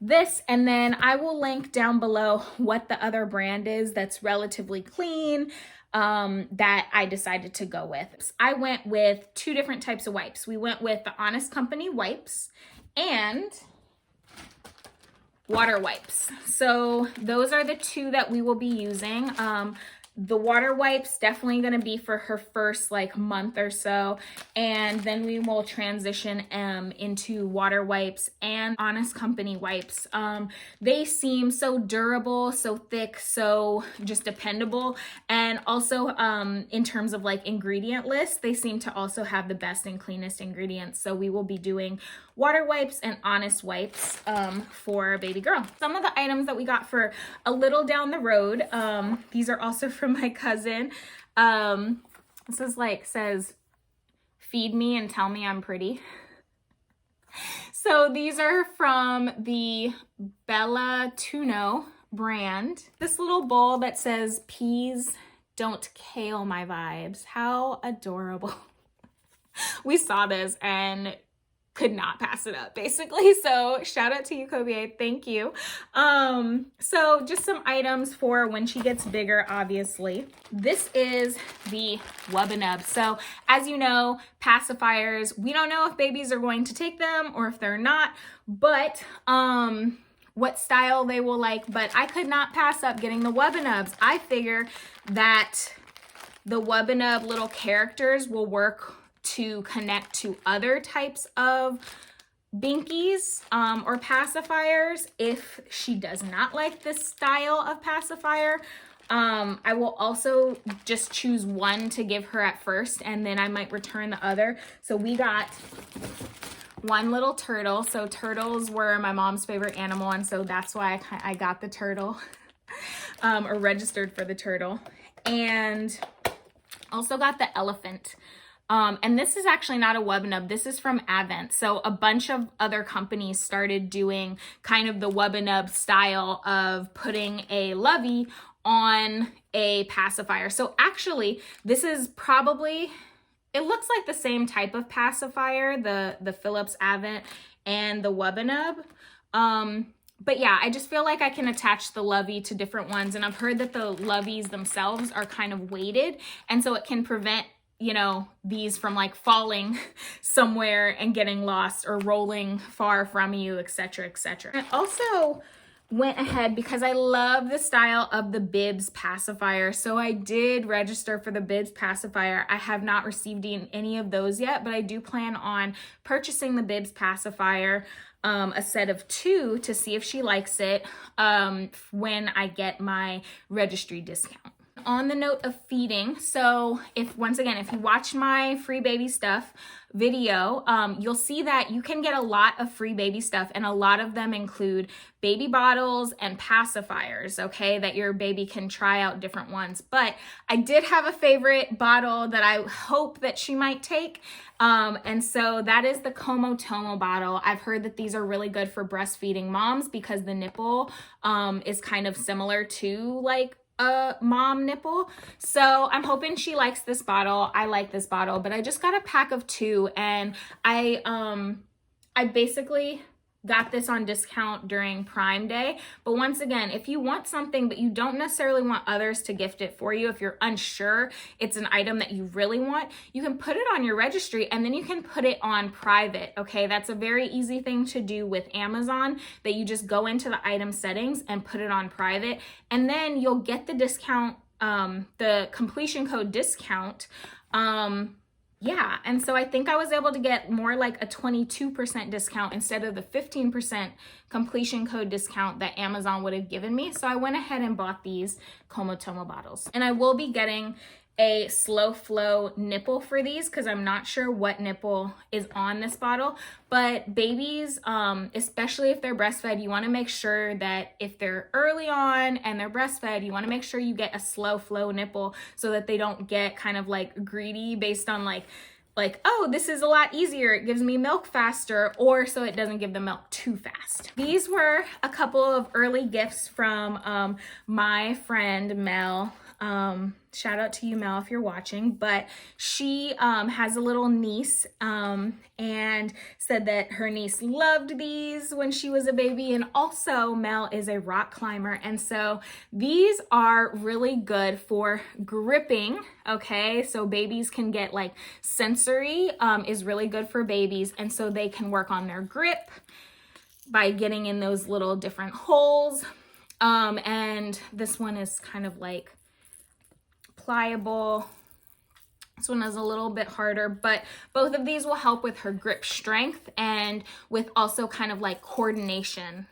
this, and then I will link down below what the other brand is that's relatively clean, that I decided to go with. I went with 2 different types of wipes. We went with the Honest Company wipes and water wipes. So those are the 2 that we will be using. The water wipes definitely going to be for her first like month or so, and then we will transition into water wipes and Honest Company wipes. They seem so durable, so thick, so just dependable, and also in terms of like ingredient list, they seem to also have the best and cleanest ingredients. So we will be doing water wipes and Honest wipes for baby girl. Some of the items that we got for a little down the road, these are also from my cousin. This is like, says, feed me and tell me I'm pretty. So these are from the Bella Tuno brand. This little bowl that says, peas don't kale my vibes. How adorable. We saw this and could not pass it up, basically. So shout out to you, Kobe. Thank you. So just some items for when she gets bigger, obviously. This is the Wubbanub. So as you know, pacifiers, we don't know if babies are going to take them or if they're not, but what style they will like, but I could not pass up getting the Wubbanubs. I figure that the Wubbanub little characters will work to connect to other types of binkies or pacifiers if she does not like this style of pacifier. I will also just choose one to give her at first, and then I might return the other. So we got one little turtle. So turtles were my mom's favorite animal, and so that's why I got the turtle or registered for the turtle. And also got the elephant. And this is actually not a Wubbanub. This is from Advent. So a bunch of other companies started doing kind of the Wubbanub style of putting a lovey on a pacifier. So actually, this is probably, it looks like the same type of pacifier, the Philips Advent and the Wubbanub. But yeah, I just feel like I can attach the lovey to different ones. And I've heard that the loveys themselves are kind of weighted. And so it can prevent, you know, these from like falling somewhere and getting lost or rolling far from you, etc., etc. I also went ahead because I love the style of the Bibs pacifier. So I did register for the Bibs pacifier. I have not received any of those yet, but I do plan on purchasing the Bibs pacifier, a set of 2 to see if she likes it when I get my registry discount. On the note of feeding, so once again, if you watch my free baby stuff video, you'll see that you can get a lot of free baby stuff, and a lot of them include baby bottles and pacifiers, okay, that your baby can try out different ones. But I did have a favorite bottle that I hope that she might take, and so that is the Como Tomo bottle. I've heard that these are really good for breastfeeding moms because the nipple is kind of similar to like a mom nipple. So I'm hoping she likes this bottle. I like this bottle, but I just got a pack of 2, and I basically got this on discount during Prime Day. But once again, if you want something but you don't necessarily want others to gift it for you, if you're unsure it's an item that you really want, you can put it on your registry and then you can put it on private, okay? That's a very easy thing to do with Amazon, that you just go into the item settings and put it on private, and then you'll get the discount, the completion code discount, yeah, and so I think I was able to get more like a 22% discount instead of the 15% completion code discount that Amazon would have given me. So I went ahead and bought these Comotomo bottles. And I will be getting a slow flow nipple for these because I'm not sure what nipple is on this bottle, but babies, especially if they're breastfed, you want to make sure that if they're early on and they're breastfed, you want to make sure you get a slow flow nipple so that they don't get kind of like greedy based on like, oh, this is a lot easier, it gives me milk faster, or so it doesn't give the milk too fast. These were a couple of early gifts from my friend Mel. Shout out to you, Mel, if you're watching, but she has a little niece and said that her niece loved these when she was a baby. And also Mel is a rock climber. And so these are really good for gripping. Okay. So babies can get like sensory is really good for babies. And so they can work on their grip by getting in those little different holes. And this one is kind of like pliable. This one is a little bit harder, but both of these will help with her grip strength and with also kind of like coordination.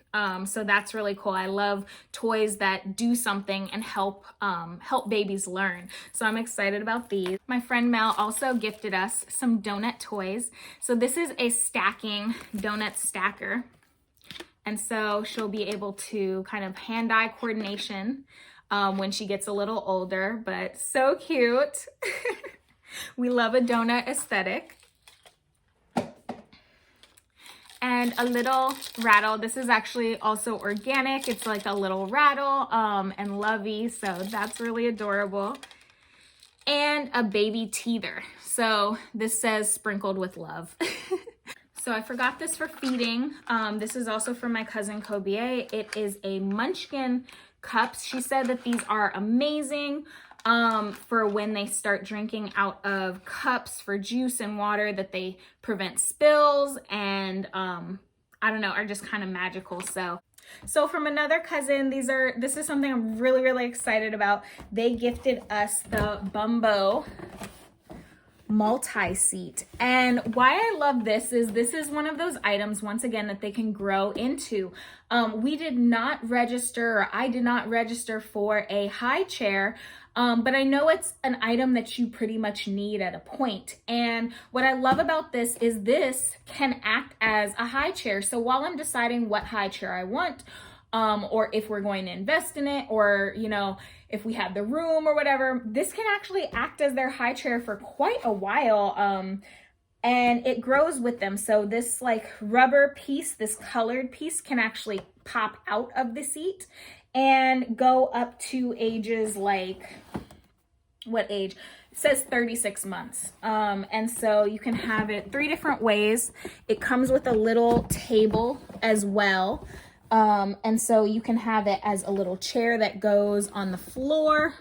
So that's really cool. I love toys that do something and help babies learn. So I'm excited about these. My friend Mel also gifted us some donut toys. So this is a stacking donut stacker. And so she'll be able to kind of hand-eye coordination when she gets a little older, but so cute. We love a donut aesthetic. And a little rattle. This is actually also organic. It's like a little rattle and lovey, so that's really adorable. And a baby teether. So this says sprinkled with love. So I forgot this for feeding. This is also for my cousin Kobie. It is a Munchkin cups. She said that these are amazing for when they start drinking out of cups for juice and water, that they prevent spills and I don't know, are just kind of magical. So from another cousin, this is something I'm really excited about. They gifted us the Bumbo multi-seat, and why I love this is one of those items, once again, that they can grow into. We did not register, or I did not register for a high chair, but I know it's an item that you pretty much need at a point. And what I love about this is this can act as a high chair. So while I'm deciding what high chair I want, or if we're going to invest in it, or, you know, if we have the room or whatever, this can actually act as their high chair for quite a while. And it grows with them. So this like rubber piece, this colored piece, can actually pop out of the seat and go up to ages like, what age? It says 36 months. And so you can have it 3 different ways. It comes with a little table as well. And so you can have it as a little chair that goes on the floor.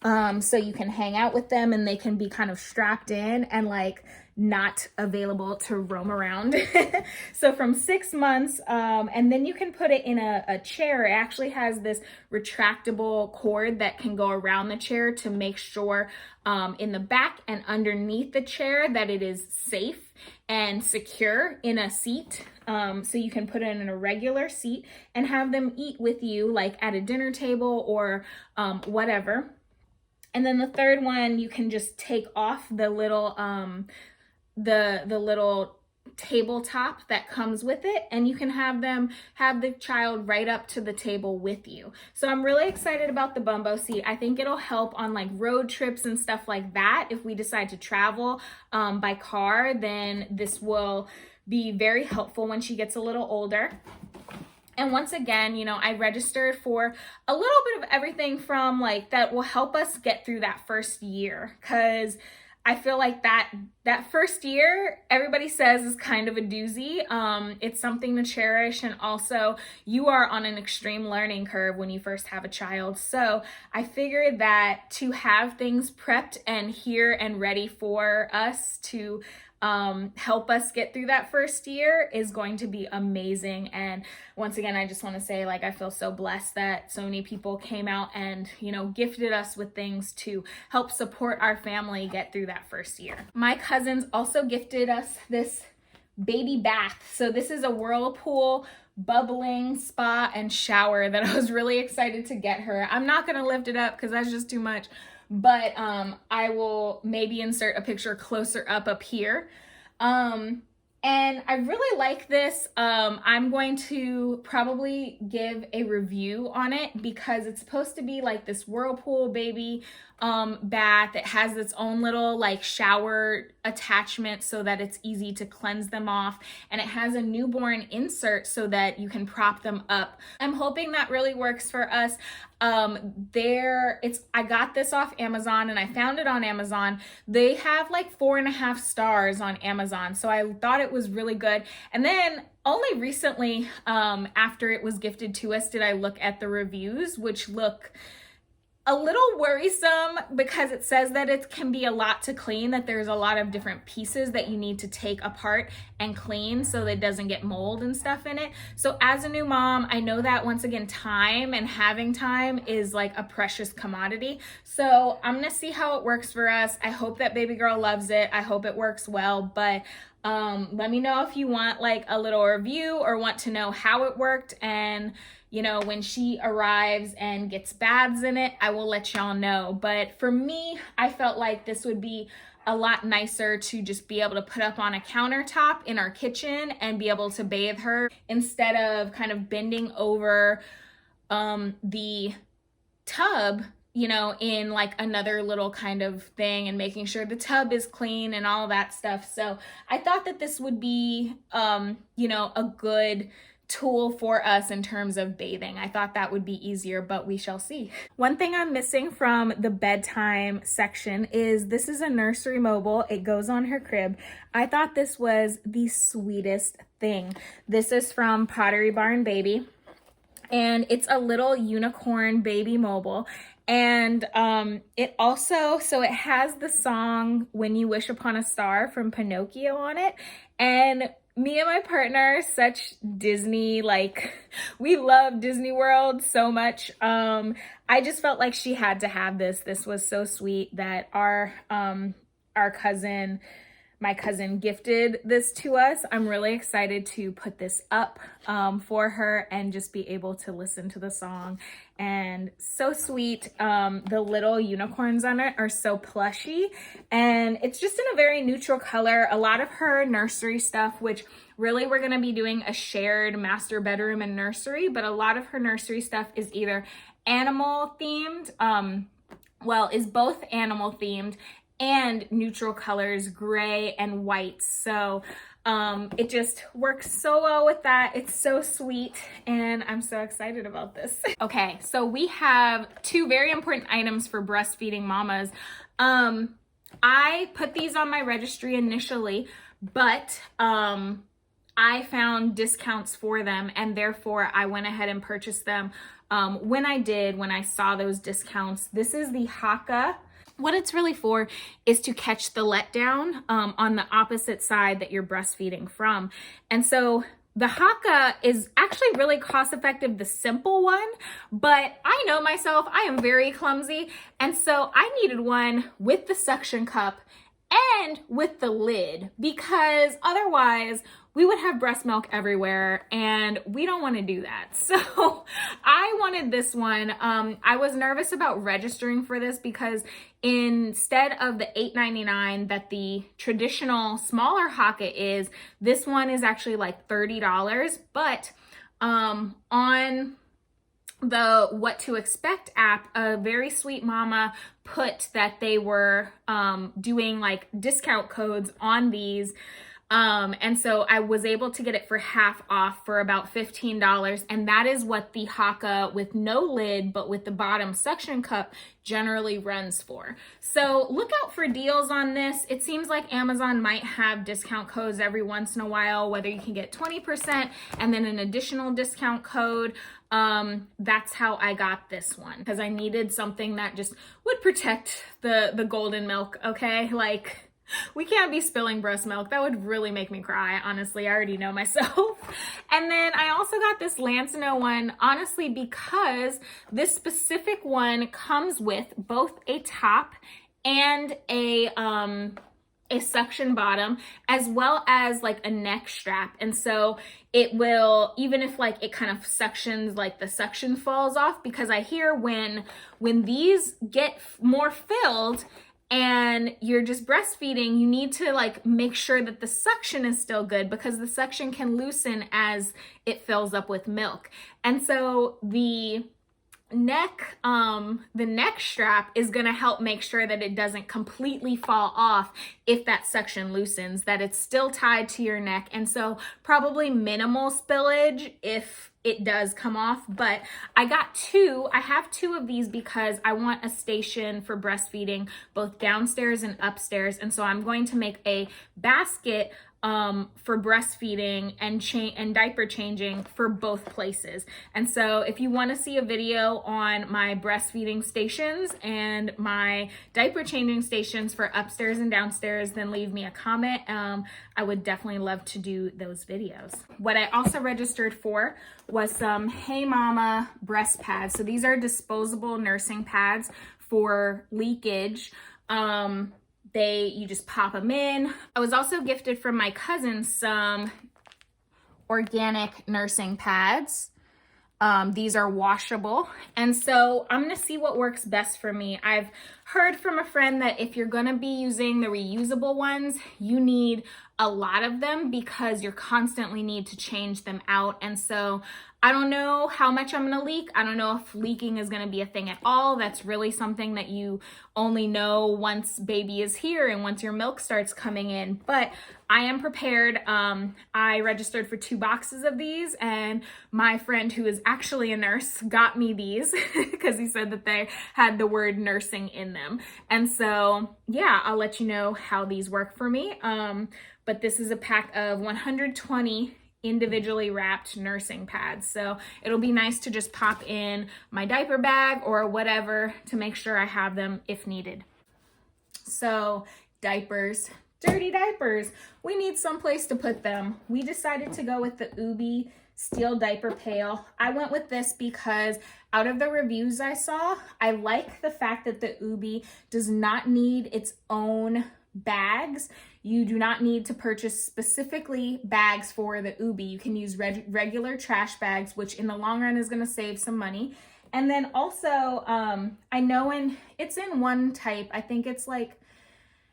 So you can hang out with them and they can be kind of strapped in and like not available to roam around. So from 6 months, and then you can put it in a chair. It actually has this retractable cord that can go around the chair to make sure in the back and underneath the chair that it is safe and secure in a seat. So you can put it in a regular seat and have them eat with you, like at a dinner table or whatever. And then the third one, you can just take off the little the little tabletop that comes with it, and you can have the child right up to the table with you. So I'm really excited about the Bumbo seat. I think it'll help on like road trips and stuff like that. If we decide to travel by car, then this will be very helpful when she gets a little older. And once again, you know, I registered for a little bit of everything from like that will help us get through that first year, because I feel like that first year, everybody says, is kind of a doozy. It's something to cherish, and also you are on an extreme learning curve when you first have a child. So I figured that to have things prepped and here and ready for us to help us get through that first year is going to be amazing. And once again, I just want to say, like, I feel so blessed that so many people came out and, you know, gifted us with things to help support our family get through that first year. My cousins also gifted us this baby bath. So this is a whirlpool bubbling spa and shower that I was really excited to get her. I'm not going to lift it up because that's just too much, but I will maybe insert a picture closer up here. And I really like this. I'm going to probably give a review on it because it's supposed to be like this whirlpool baby bath. It has its own little like shower attachment so that it's easy to cleanse them off. And it has a newborn insert so that you can prop them up. I'm hoping that really works for us. I got this off Amazon and I found it on Amazon. They have like 4.5 stars on Amazon. So I thought it was really good. And then only recently, after it was gifted to us, did I look at the reviews, which look a little worrisome because it says that it can be a lot to clean, that there's a lot of different pieces that you need to take apart and clean so that it doesn't get mold and stuff in it. So as a new mom, I know that once again, time and having time is like a precious commodity. So I'm gonna see how it works for us. I hope that baby girl loves it. I hope it works well, but let me know if you want like a little review or want to know how it worked. And you know, when she arrives and gets baths in it, I will let y'all know. But for me, I felt like this would be a lot nicer to just be able to put up on a countertop in our kitchen and be able to bathe her instead of kind of bending over the tub, you know, in like another little kind of thing and making sure the tub is clean and all that stuff. So I thought that this would be, you know, a good tool for us in terms of bathing. I thought that would be easier, but we shall see. One thing I'm missing from the bedtime section is this is a nursery mobile. It goes on her crib. I thought this was the sweetest thing. This is from Pottery Baby, and it's a little unicorn baby mobile. And it also, so it has the song When You Wish Upon a Star from Pinocchio on it. And me and my partner, such Disney, like we love Disney World so much. I just felt like she had to have this. This was so sweet that my cousin gifted this to us. I'm really excited to put this up for her and just be able to listen to the song. And so sweet. The little unicorns on it are so plushy, and it's just in a very neutral color. A lot of her nursery stuff, which really we're gonna be doing a shared master bedroom and nursery, but a lot of her nursery stuff is either animal themed, is both animal themed and neutral colors, gray and white. So it just works so well with that. It's so sweet, and I'm so excited about this. Okay, so we have 2 very important items for breastfeeding mamas. I put these on my registry initially, but I found discounts for them, and therefore I went ahead and purchased them when I saw those discounts. This is the Haka. What it's really for is to catch the letdown on the opposite side that you're breastfeeding from. And so the Haka is actually really cost effective, the simple one, but I know myself, I am very clumsy. And so I needed one with the suction cup and with the lid, because otherwise we would have breast milk everywhere, and we don't want to do that. So I wanted this one. I was nervous about registering for this because instead of the $8.99 that the traditional smaller Haka is, this one is actually like $30. But on the What to Expect app, a very sweet mama put that they were doing like discount codes on these. And so I was able to get it for half off for about $15. And that is what the Haka with no lid, but with the bottom suction cup generally runs for. So look out for deals on this. It seems like Amazon might have discount codes every once in a while, whether you can get 20% and then an additional discount code. That's how I got this one, because I needed something that just would protect the golden milk. Okay. Like, We can't be spilling breast milk. That would really make me cry, honestly. I already know myself. And then I also got this Lancino one, honestly, because this specific one comes with both a top and a suction bottom, as well as like a neck strap. And so it will, even if like it kind of suctions, like the suction falls off, because I hear when these get more filled and you're just breastfeeding, you need to like make sure that the suction is still good, because the suction can loosen as it fills up with milk. And so the neck strap is going to help make sure that it doesn't completely fall off if that suction loosens, that it's still tied to your neck. And so probably minimal spillage if it does come off. But I have two of these because I want a station for breastfeeding both downstairs and upstairs. And so I'm going to make a basket for breastfeeding and diaper changing for both places. And so if you want to see a video on my breastfeeding stations and my diaper changing stations for upstairs and downstairs, then leave me a comment. I would definitely love to do those videos. What I also registered for was some Hey Mama breast pads. So these are disposable nursing pads for leakage. You just pop them in. I was also gifted from my cousin some organic nursing pads. These are washable. And so I'm gonna see what works best for me. I've heard from a friend that if you're gonna be using the reusable ones, you need a lot of them because you constantly need to change them out. And so I don't know how much I'm gonna leak. I don't know if leaking is gonna be a thing at all. That's really something that you only know once baby is here and once your milk starts coming in. But I am prepared. I registered for 2 boxes of these, and my friend who is actually a nurse got me these because he said that they had the word nursing in them. And so, yeah, I'll let you know how these work for me. But this is a pack of 120 individually wrapped nursing pads. So it'll be nice to just pop in my diaper bag or whatever to make sure I have them if needed. So diapers, dirty diapers. We need some place to put them. We decided to go with the Ubi steel diaper pail. I went with this because out of the reviews I saw, I like the fact that the Ubi does not need its own bags. You do not need to purchase specifically bags for the Ubi. You can use regular trash bags, which in the long run is going to save some money. And then also, I know it's in one type, I think it's like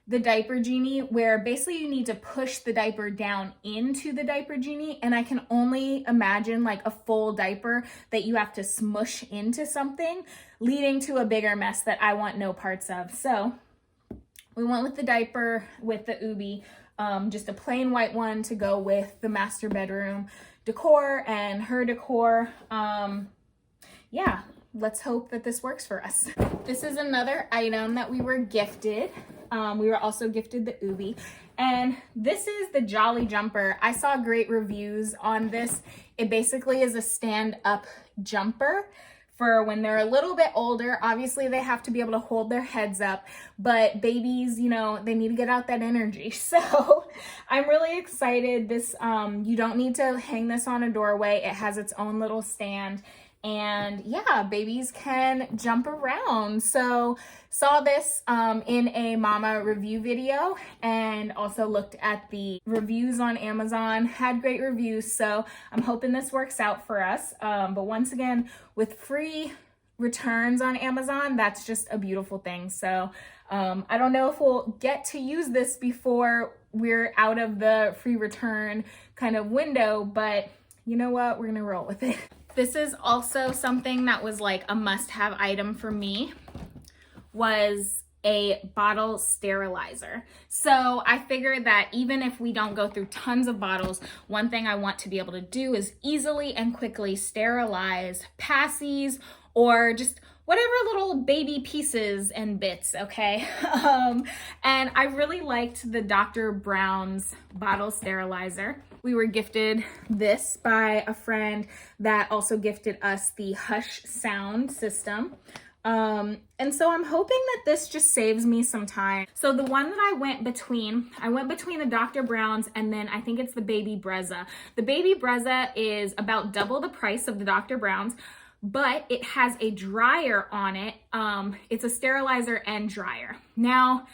the Diaper Genie, where basically you need to push the diaper down into the Diaper Genie. And I can only imagine like a full diaper that you have to smush into something, leading to a bigger mess that I want no parts of. So we went with the diaper with the Ubi, just a plain white one to go with the master bedroom decor and her decor. Yeah, let's hope that this works for us. This is another item that we were gifted. We were also gifted the Ubi, and this is the Jolly Jumper. I saw great reviews on this. It basically is a stand-up jumper for when they're a little bit older. Obviously they have to be able to hold their heads up, but babies, you know, they need to get out that energy. So I'm really excited. This, you don't need to hang this on a doorway. It has its own little stand, and yeah, babies can jump around. So saw this in a mama review video, and also looked at the reviews on Amazon, had great reviews. So I'm hoping this works out for us. But once again, with free returns on Amazon, that's just a beautiful thing. So I don't know if we'll get to use this before we're out of the free return kind of window, but you know what, we're gonna roll with it. This is also something that was like a must-have item for me, was a bottle sterilizer. So I figured that even if we don't go through tons of bottles, one thing I want to be able to do is easily and quickly sterilize passies or just whatever little baby pieces and bits, okay? And I really liked the Dr. Brown's bottle sterilizer. We were gifted this by a friend that also gifted us the Hush sound system. And so I'm hoping that this just saves me some time. So the one that I went between the Dr. Brown's and then I think it's the Baby Brezza. The Baby Brezza is about double the price of the Dr. Brown's, but it has a dryer on it. It's a sterilizer and dryer. Now,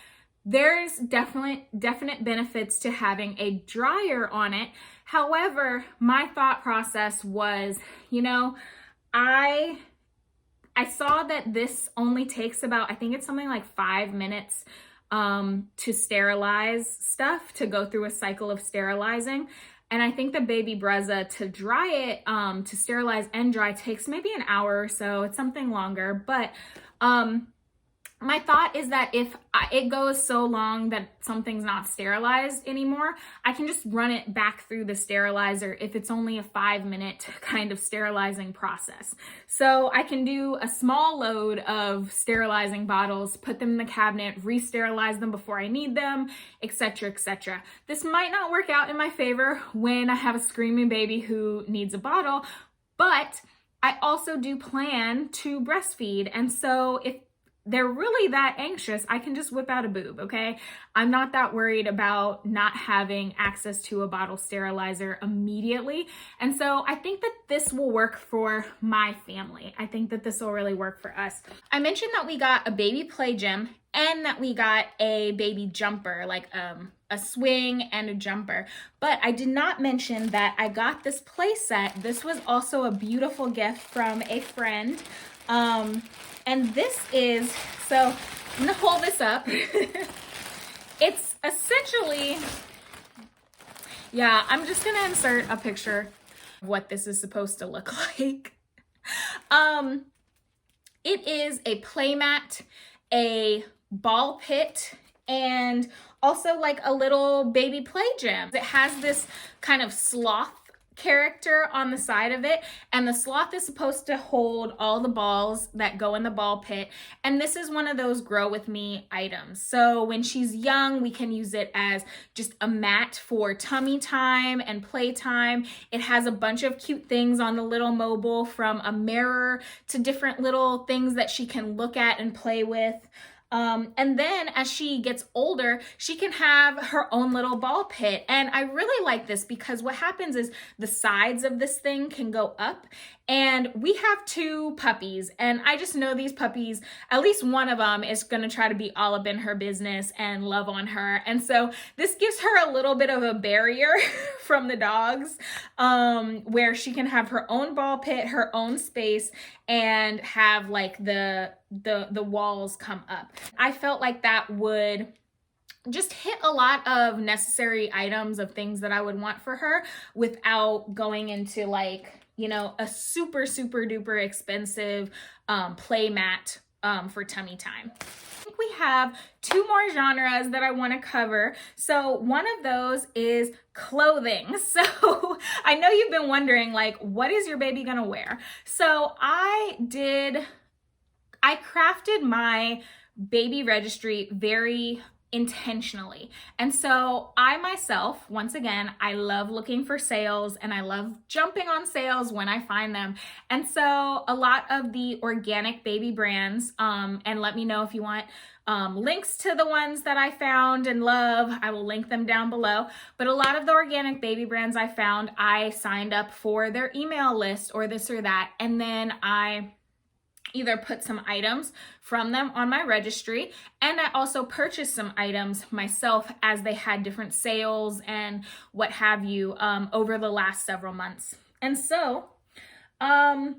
there's definite benefits to having a dryer on it. However, my thought process was, you know, I saw that this only takes about, I think it's something like 5 minutes to sterilize stuff, to go through a cycle of sterilizing. And I think the Baby Brezza, to dry it, to sterilize and dry, takes maybe an hour or so. It's something longer, but my thought is that if it goes so long that something's not sterilized anymore, I can just run it back through the sterilizer if it's only a 5-minute kind of sterilizing process. So I can do a small load of sterilizing bottles, put them in the cabinet, re-sterilize them before I need them, etc., etc. This might not work out in my favor when I have a screaming baby who needs a bottle, but I also do plan to breastfeed. And so if they're really that anxious, I can just whip out a boob, okay? I'm not that worried about not having access to a bottle sterilizer immediately. And so I think that this will work for my family. I think that this will really work for us. I mentioned that we got a baby play gym and that we got a baby jumper, like a swing and a jumper. But I did not mention that I got this play set. This was also a beautiful gift from a friend. And this is, so I'm gonna hold this up. It's essentially, yeah, I'm just gonna insert a picture of what this is supposed to look like. It is a play mat, a ball pit, and also like a little baby play gym. It has this kind of sloth character on the side of it, and the sloth is supposed to hold all the balls that go in the ball pit. And this is one of those grow with me items. So when she's young, we can use it as just a mat for tummy time and play time. It has a bunch of cute things on the little mobile, from a mirror to different little things that she can look at and play with. And then as she gets older, she can have her own little ball pit. And I really like this because what happens is the sides of this thing can go up. And we have 2 puppies, and I just know these puppies, at least one of them is going to try to be all up in her business and love on her. And so this gives her a little bit of a barrier from the dogs, where she can have her own ball pit, her own space, and have like the walls come up. I felt like that would just hit a lot of necessary items of things that I would want for her without going into like, you know, a super duper expensive play mat for tummy time. I think we have 2 more genres that I want to cover. So one of those is clothing. So I know you've been wondering, like, what is your baby gonna wear? So I crafted my baby registry very intentionally. And so I myself, once again, I love looking for sales and I love jumping on sales when I find them. And so a lot of the organic baby brands, and let me know if you want links to the ones that I found and love, I will link them down below. But a lot of the organic baby brands I found, I signed up for their email list or this or that. And then I either put some items from them on my registry, and I also purchased some items myself as they had different sales and what have you over the last several months. And so I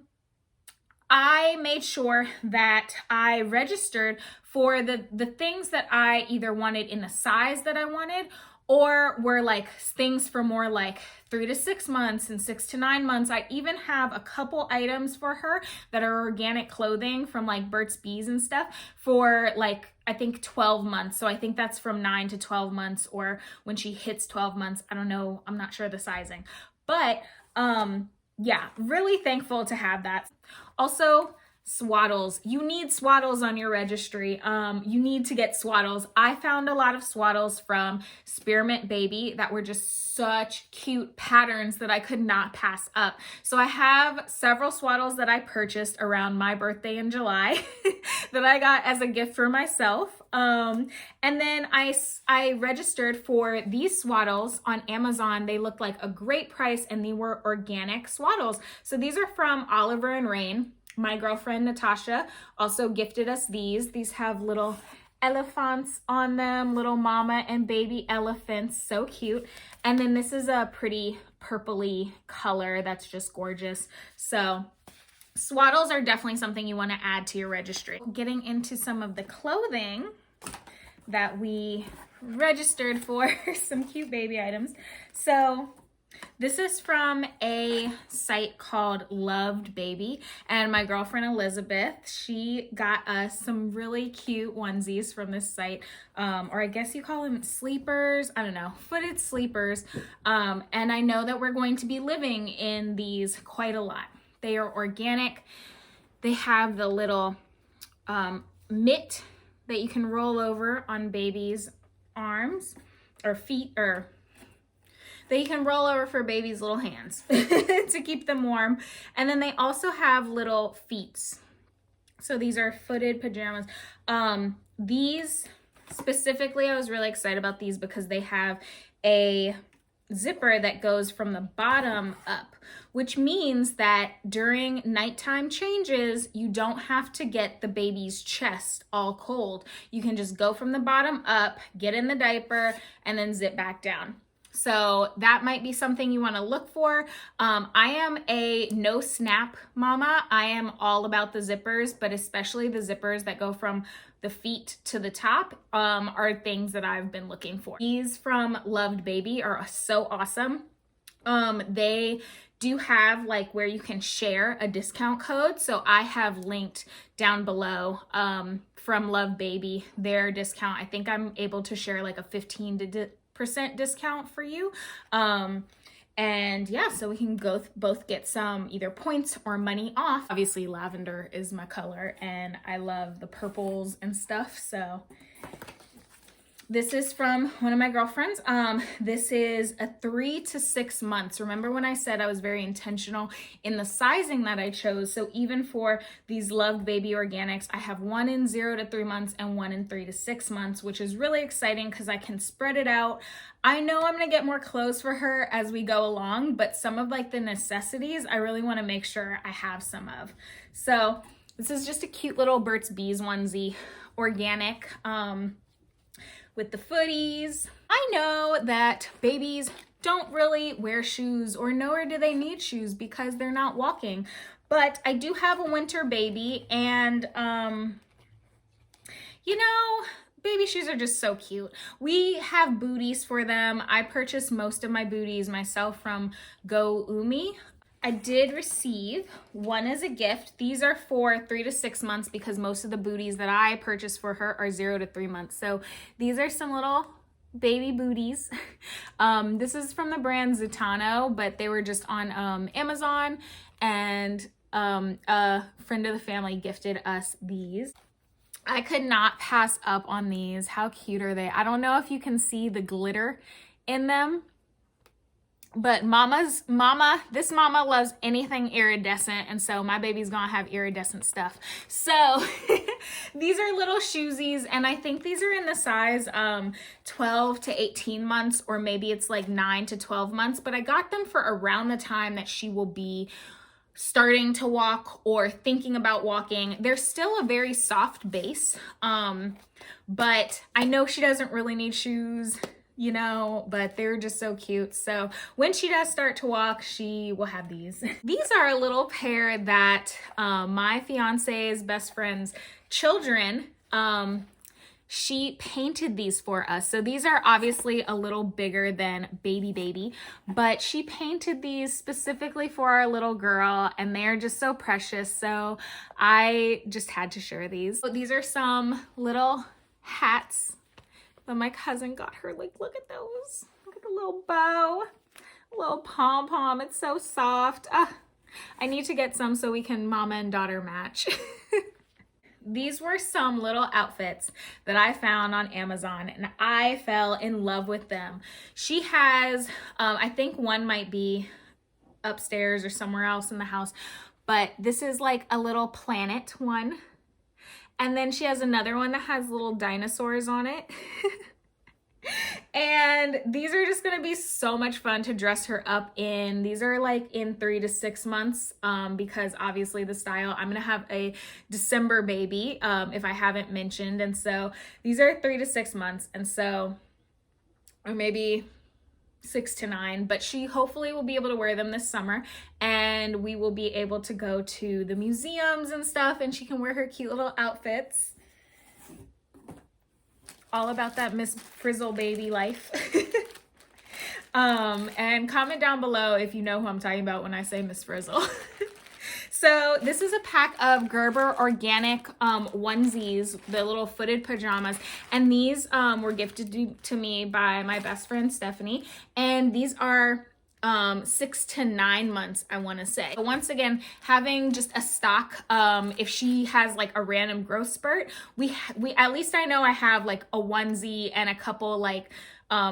made sure that I registered for the things that I either wanted in the size that I wanted, or were like things for more like 3 to 6 months and 6 to 9 months. I even have a couple items for her that are organic clothing from like Burt's Bees and stuff for like, I think 12 months. So I think that's from 9 to 12 months, or when she hits 12 months, I don't know, I'm not sure the sizing. But yeah, really thankful to have that. Also, swaddles. You need swaddles on your registry. You need to get swaddles. I found a lot of swaddles from Spearmint Baby that were just such cute patterns that I could not pass up. So I have several swaddles that I purchased around my birthday in July that I got as a gift for myself. And then I registered for these swaddles on Amazon. They looked like a great price and they were organic swaddles. So these are from Oliver and Rain. My girlfriend Natasha also gifted us these. These have little elephants on them, little mama and baby elephants, so cute. And then this is a pretty purpley color that's just gorgeous. So swaddles are definitely something you want to add to your registry. Getting into some of the clothing that we registered for, some cute baby items. So this is from a site called Loved Baby, and my girlfriend Elizabeth, she got us some really cute onesies from this site, or I guess you call them sleepers, I don't know, footed sleepers, and I know that we're going to be living in these quite a lot. They are organic. They have the little mitt that you can roll over on baby's arms or feet, or that you can roll over for baby's little hands to keep them warm. And then they also have little feets. So these are footed pajamas. These specifically, I was really excited about these because they have a zipper that goes from the bottom up, which means that during nighttime changes, you don't have to get the baby's chest all cold. You can just go from the bottom up, get in the diaper, and then zip back down. So that might be something you want to look for. I am a no snap mama. I am all about the zippers, but especially the zippers that go from the feet to the top are things that I've been looking for. These from Loved Baby are so awesome. They do have like where you can share a discount code. So I have linked down below from Loved Baby their discount. I think I'm able to share like a 15% discount for you. And yeah, so we can both get some either points or money off. Obviously lavender is my color and I love the purples and stuff. So this is from one of my girlfriends. This is a 3 to 6 months. Remember when I said I was very intentional in the sizing that I chose? So even for these Loved Baby organics, I have one in 0 to 3 months and one in 3 to 6 months, which is really exciting because I can spread it out. I know I'm gonna get more clothes for her as we go along, but some of like the necessities, I really wanna make sure I have some of. So this is just a cute little Burt's Bees onesie, organic, with the footies. I know that babies don't really wear shoes, or nor do they need shoes because they're not walking. But I do have a winter baby, and you know, baby shoes are just so cute. We have booties for them. I purchased most of my booties myself from Go Umi. I did receive one as a gift. These are for 3 to 6 months because most of the booties that I purchased for her are 0 to 3 months. So these are some little baby booties. This is from the brand Zitano, but they were just on Amazon, and a friend of the family gifted us these. I could not pass up on these. How cute are they? I don't know if you can see the glitter in them, but this mama loves anything iridescent, and so my baby's gonna have iridescent stuff. So these are little shoesies, and I think these are in the size 12 to 18 months, or maybe it's like 9 to 12 months, but I got them for around the time that she will be starting to walk or thinking about walking. They're still a very soft base, but I know she doesn't really need shoes, you know, but they're just so cute. So when she does start to walk, she will have these. These are a little pair that my fiance's best friend's children, she painted these for us. So these are obviously a little bigger than baby, but she painted these specifically for our little girl, and they're just so precious. So I just had to share these. So these are some little hats that my cousin got her. Like, look at those. Look at the little bow, little pom-pom. It's so soft. I need to get some so we can mama and daughter match. These were some little outfits that I found on Amazon and I fell in love with them. She has, I think one might be upstairs or somewhere else in the house, but this is like a little planet one. And then she has another one that has little dinosaurs on it. And these are just gonna be so much fun to dress her up in. These are like in 3 to 6 months because obviously the style, I'm gonna have a December baby if I haven't mentioned. And so these are 3 to 6 months. And so, or maybe 6 to 9, but she hopefully will be able to wear them this summer and we will be able to go to the museums and stuff and she can wear her cute little outfits. All about that Miss Frizzle baby life. And comment down below if you know who I'm talking about when I say Miss Frizzle. So this is a pack of Gerber organic onesies, the little footed pajamas. And these were gifted to me by my best friend, Stephanie. And these are 6 to 9 months, I want to say. But once again, having just a stock, if she has like a random growth spurt, we at least I know I have like a onesie and a couple like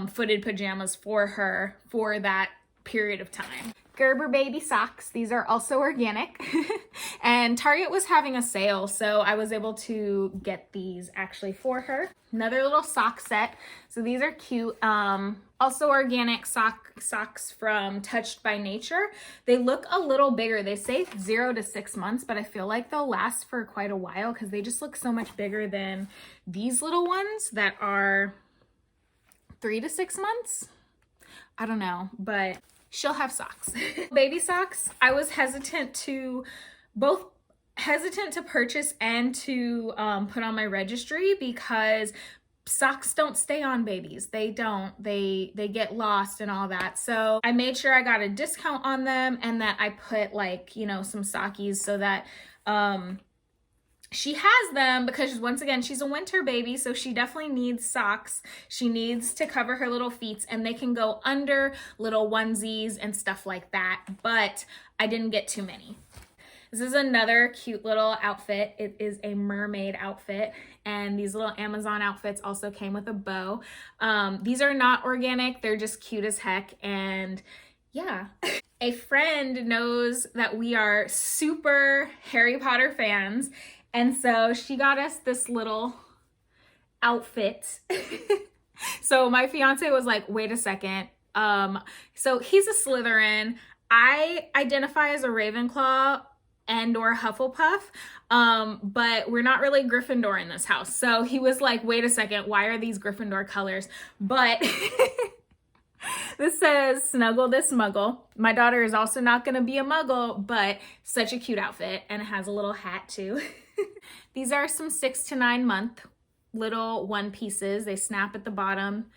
footed pajamas for her for that period of time. Gerber baby socks. These are also organic. And Target was having a sale, so I was able to get these actually for her. Another little sock set. So these are cute. Also organic socks from Touched by Nature. They look a little bigger. They say 0 to 6 months, but I feel like they'll last for quite a while because they just look so much bigger than these little ones that are 3 to 6 months. I don't know, but she'll have socks. Baby socks, I was hesitant to purchase and to put on my registry because socks don't stay on babies. They don't. They get lost and all that. So I made sure I got a discount on them and that I put like, you know, some sockies so that she has them because once again, she's a winter baby, so she definitely needs socks. She needs to cover her little feet and they can go under little onesies and stuff like that, but I didn't get too many. This is another cute little outfit. It is a mermaid outfit and these little Amazon outfits also came with a bow. These are not organic, they're just cute as heck and yeah. A friend knows that we are super Harry Potter fans. And so she got us this little outfit. So my fiance was like, wait a second. So he's a Slytherin. I identify as a Ravenclaw and or Hufflepuff, but we're not really Gryffindor in this house. So he was like, wait a second, why are these Gryffindor colors? But this says, snuggle this muggle. My daughter is also not gonna be a muggle, but such a cute outfit. And it has a little hat too. These are some 6 to 9 month little one pieces. They snap at the bottom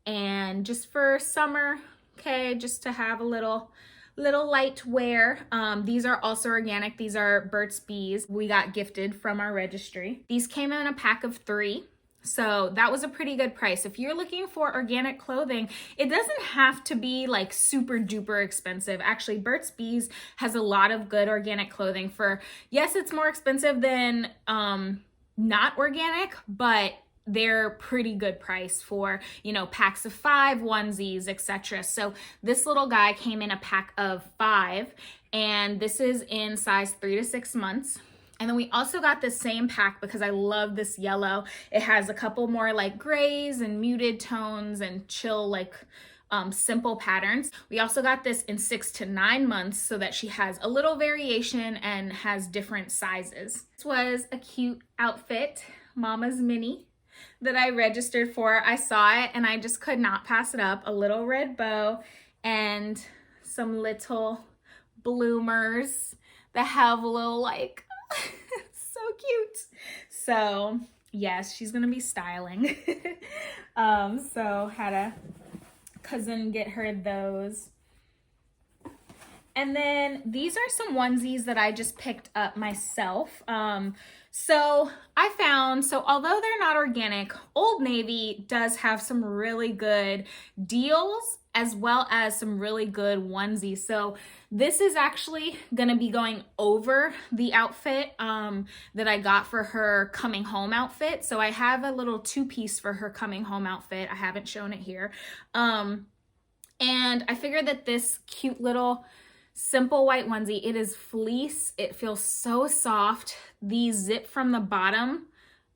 and just for summer, okay, just to have a little light wear. These are also organic. These are Burt's Bees. We got gifted from our registry. These came in a pack of 3. So that was a pretty good price. If you're looking for organic clothing, it doesn't have to be like super duper expensive. Actually, Burt's Bees has a lot of good organic clothing for, yes, it's more expensive than not organic, but they're pretty good price for, you know, packs of 5, onesies, etc. So this little guy came in a pack of 5 and this is in size 3 to 6 months. And then we also got the same pack because I love this yellow. It has a couple more like grays and muted tones and chill like simple patterns. We also got this in 6 to 9 months so that she has a little variation and has different sizes. This was a cute outfit, Mama's Mini, that I registered for. I saw it and I just could not pass it up. A little red bow and some little bloomers that have a little like, so cute. So yes, she's gonna be styling. So had a cousin get her those. And then these are some onesies that I just picked up myself. So I found, so although they're not organic, Old Navy does have some really good deals as well as some really good onesies. So this is actually gonna be going over the outfit that I got for her coming home outfit. So I have a little two-piece for her coming home outfit. I haven't shown it here. And I figured that this cute little simple white onesie, it is fleece. It feels so soft. These zip from the bottom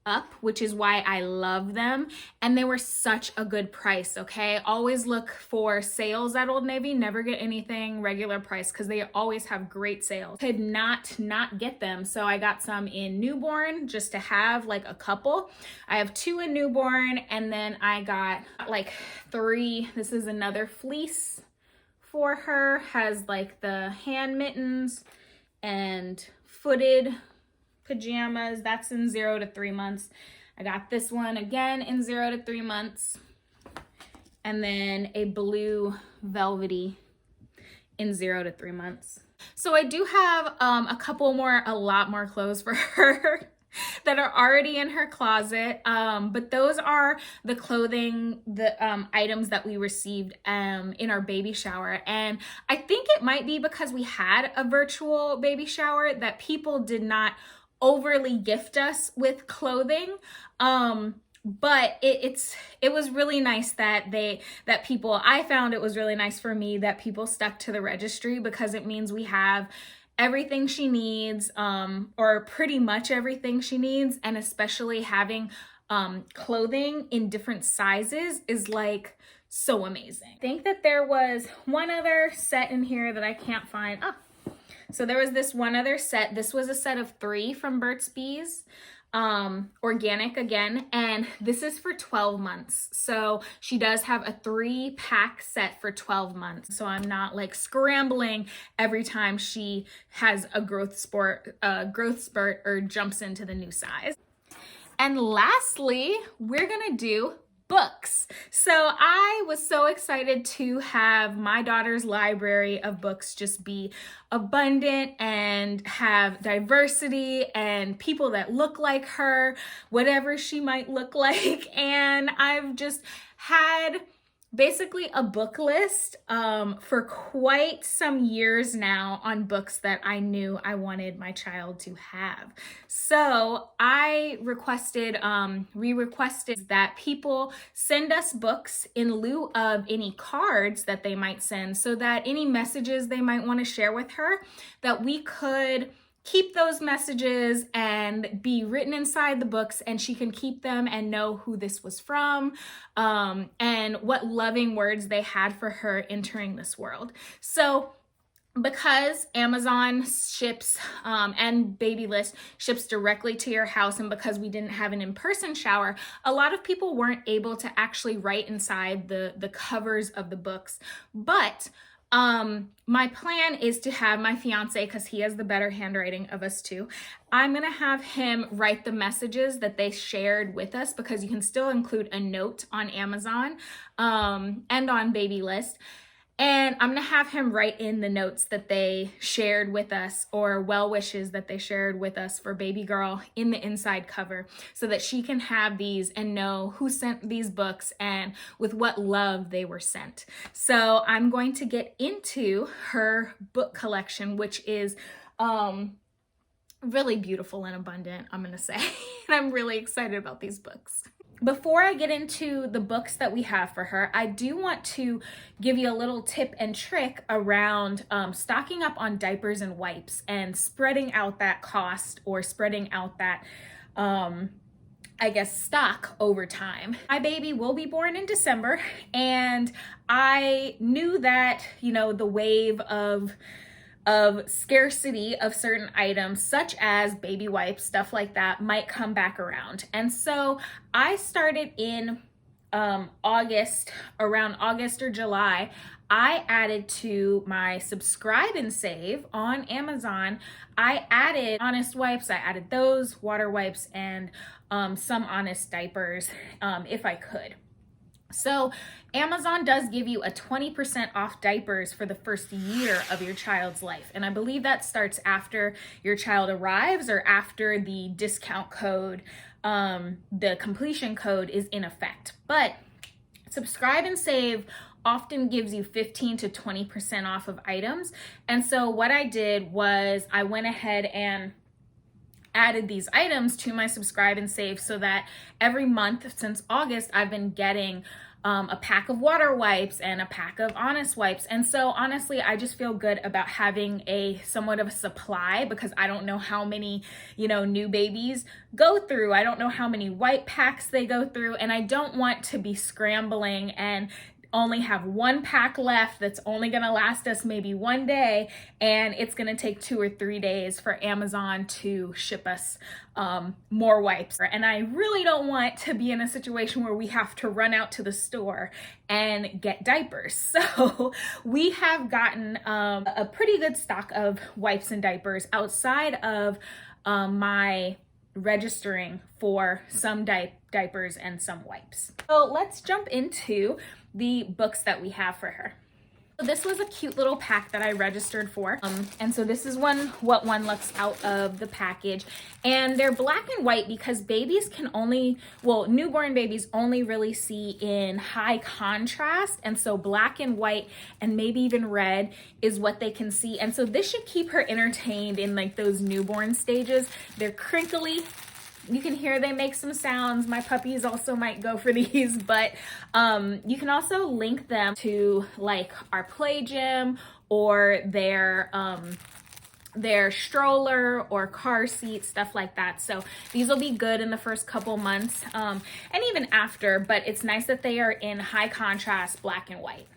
up, which is why I love them. And they were such a good price, okay? Always look for sales at Old Navy. Never get anything regular price because they always have great sales. Could not get them. So I got some in newborn just to have like a couple. I have 2 in newborn, and then I got like 3. This is another fleece for her. Has like the hand mittens and footed pajamas. That's in 0 to 3 months. I got this one again in 0 to 3 months. And then a blue velvety in 0 to 3 months. So I do have a lot more clothes for her that are already in her closet. But those are the clothing, the items that we received in our baby shower. And I think it might be because we had a virtual baby shower that people did not overly gift us with clothing. But it was really nice that I found it was really nice for me that people stuck to the registry, because it means we have everything she needs, or pretty much everything she needs. And especially having clothing in different sizes is like so amazing. I think that there was one other set in here that I can't find. So there was this one other set. This was a set of 3 from Burt's Bees, organic again, and this is for 12 months. So she does have a 3-pack set for 12 months. So I'm not like scrambling every time she has a growth spurt or jumps into the new size. And lastly, we're gonna do books. So I was so excited to have my daughter's library of books just be abundant and have diversity and people that look like her, whatever she might look like. And I've just had basically a book list for quite some years now on books that I knew I wanted my child to have. So I requested that people send us books in lieu of any cards that they might send, so that any messages they might want to share with her, that we could keep those messages and be written inside the books, and she can keep them and know who this was from, and what loving words they had for her entering this world. So because Amazon ships and Baby List ships directly to your house, and because we didn't have an in-person shower, a lot of people weren't able to actually write inside the covers of the books. But my plan is to have my fiance, because he has the better handwriting of us two, I'm gonna have him write the messages that they shared with us, because you can still include a note on Amazon and on Baby List. And I'm gonna have him write in the notes that they shared with us, or well wishes that they shared with us for baby girl in the inside cover, so that she can have these and know who sent these books and with what love they were sent. So I'm going to get into her book collection, which is really beautiful and abundant, I'm gonna say. And I'm really excited about these books. Before I get into the books that we have for her, I do want to give you a little tip and trick around stocking up on diapers and wipes and spreading out that cost, or spreading out that, I guess, stock over time. My baby will be born in December, and I knew that, you know, the wave of scarcity of certain items, such as baby wipes, stuff like that, might come back around. And so I started in August, around August or July, I added to my subscribe and save on Amazon, I added Honest wipes, I added those, water wipes, and some Honest diapers, if I could. So Amazon does give you a 20% off diapers for the first year of your child's life. And I believe that starts after your child arrives, or after the discount code, the completion code is in effect. But subscribe and save often gives you 15 to 20% off of items. And so what I did was I went ahead and added these items to my subscribe and save, so that every month since August, I've been getting a pack of water wipes and a pack of Honest wipes. And so honestly, I just feel good about having a somewhat of a supply, because I don't know how many, new babies go through. I don't know how many wipe packs they go through, and I don't want to be scrambling and only have one pack left that's only gonna last us maybe one day, and it's gonna take 2 or 3 days for Amazon to ship us more wipes. And I really don't want to be in a situation where we have to run out to the store and get diapers. So we have gotten a pretty good stock of wipes and diapers outside of my registering for some diapers and some wipes. So let's jump into the books that we have for her. So this was a cute little pack that I registered for. And so this is what one looks out of the package. And they're black and white because babies can newborn babies only really see in high contrast. And so black and white and maybe even red is what they can see. And so this should keep her entertained in like those newborn stages. They're crinkly. You can hear they make some sounds. My puppies also might go for these, but you can also link them to like our play gym or their stroller or car seat, stuff like that. So these will be good in the first couple months and even after, but it's nice that they are in high contrast black and white.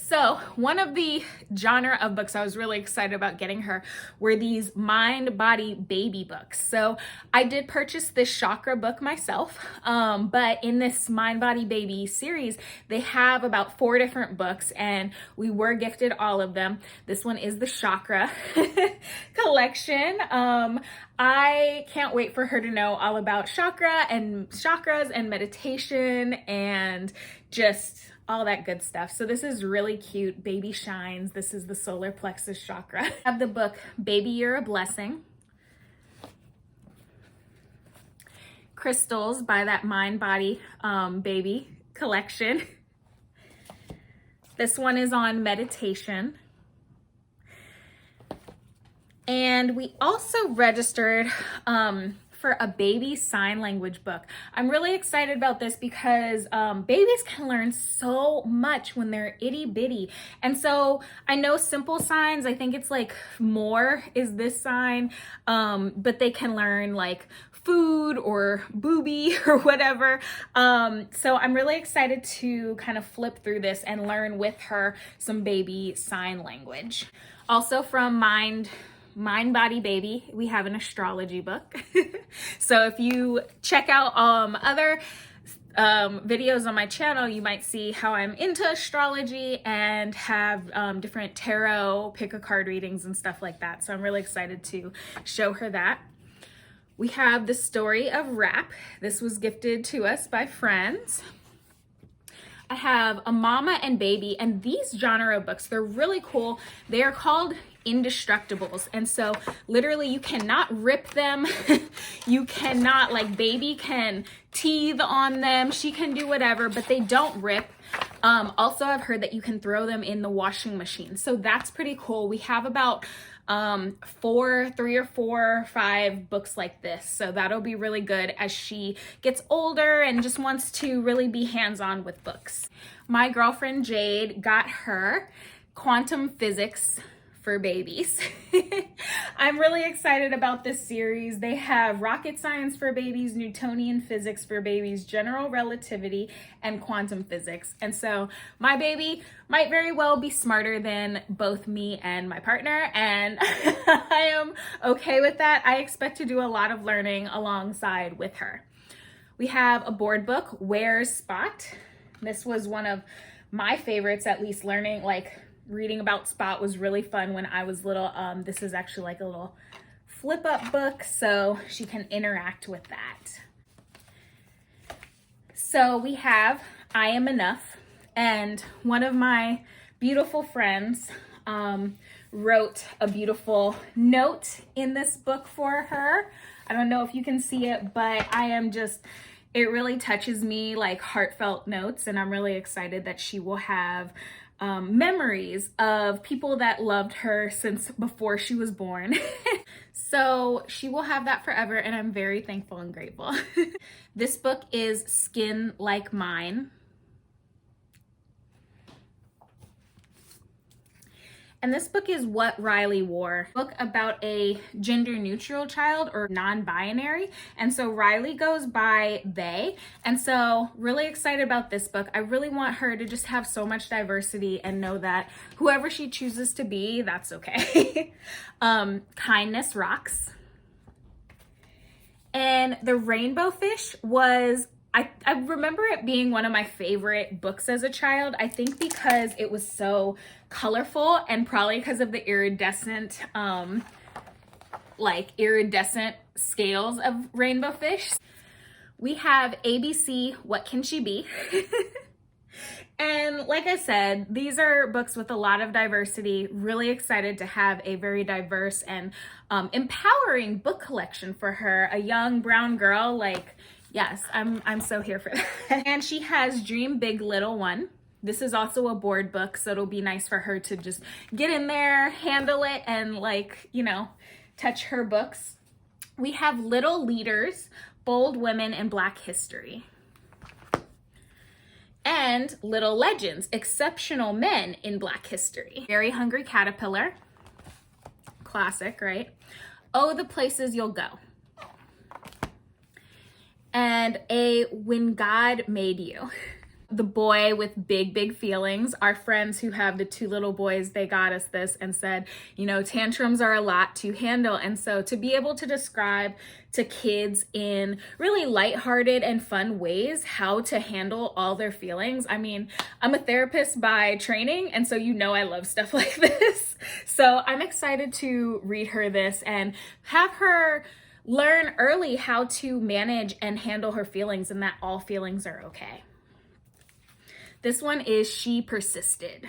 So one of the genre of books I was really excited about getting her were these Mind, Body, Baby books. So I did purchase this chakra book myself, but in this Mind, Body, Baby series, they have about 4 different books, and we were gifted all of them. This one is the chakra collection. I can't wait for her to know all about chakras and meditation and just all that good stuff. So this is really cute. Baby shines. This is the solar plexus chakra. I have the book Baby You're a Blessing. Crystals by that Mind Body Baby collection. This one is on meditation. And we also registered for a baby sign language book. I'm really excited about this because babies can learn so much when they're itty bitty. And so I know simple signs, I think it's like more is this sign, but they can learn like food or booby or whatever. So I'm really excited to kind of flip through this and learn with her some baby sign language. Also from Mind, Body, Baby, we have an astrology book. So if you check out other videos on my channel, you might see how I'm into astrology and have different tarot, pick a card readings and stuff like that. So I'm really excited to show her that. We have The Story of Rap. This was gifted to us by friends. I have A Mama and Baby, and these genre books, they're really cool. They are called Indestructibles, and so literally you cannot rip them. You cannot, like, baby can teethe on them, she can do whatever, but they don't rip. Also, I've heard that you can throw them in the washing machine, so that's pretty cool. We have about 3 or 4 or 5 books like this, so that'll be really good as she gets older and just wants to really be hands-on with books. My girlfriend Jade got her Quantum Physics for babies. I'm really excited about this series. They have rocket science for babies, Newtonian physics for babies, general relativity, and quantum physics. And so my baby might very well be smarter than both me and my partner, and I am okay with that. I expect to do a lot of learning alongside with her. We have a board book, Where's Spot? This was one of my favorites, at least learning, like, reading about Spot was really fun when I was little. This is actually like a little flip up book, so she can interact with that. So we have I Am Enough, and one of my beautiful friends wrote a beautiful note in this book for her. I don't know if you can see it, but I am just It really touches me, like heartfelt notes, and I'm really excited that she will have memories of people that loved her since before she was born. So she will have that forever, and I'm very thankful and grateful. This book is Skin Like Mine. And this book is What Riley Wore, a book about a gender neutral child or non-binary. And so Riley goes by they. And so really excited about this book. I really want her to just have so much diversity and know that whoever she chooses to be, that's okay. Kindness Rocks. And The Rainbow Fish was, I remember it being one of my favorite books as a child. I think because it was so colorful, and probably because of the iridescent, iridescent scales of rainbow fish. We have ABC, What Can She Be? And like I said, these are books with a lot of diversity. Really excited to have a very diverse and empowering book collection for her. A young brown girl, like, yes, I'm so here for that. And she has Dream Big Little One. This is also a board book, so it'll be nice for her to just get in there, handle it, and touch her books. We have Little Leaders, Bold Women in Black History. And Little Legends, Exceptional Men in Black History. Very Hungry Caterpillar, classic, right? Oh, the Places You'll Go. And When God Made You. The Boy with Big, Big Feelings. Our friends who have the two little boys, they got us this and said, tantrums are a lot to handle. And so to be able to describe to kids in really lighthearted and fun ways how to handle all their feelings. I mean, I'm a therapist by training, and so I love stuff like this. So I'm excited to read her this and have her learn early how to manage and handle her feelings, and that all feelings are okay. This one is She Persisted.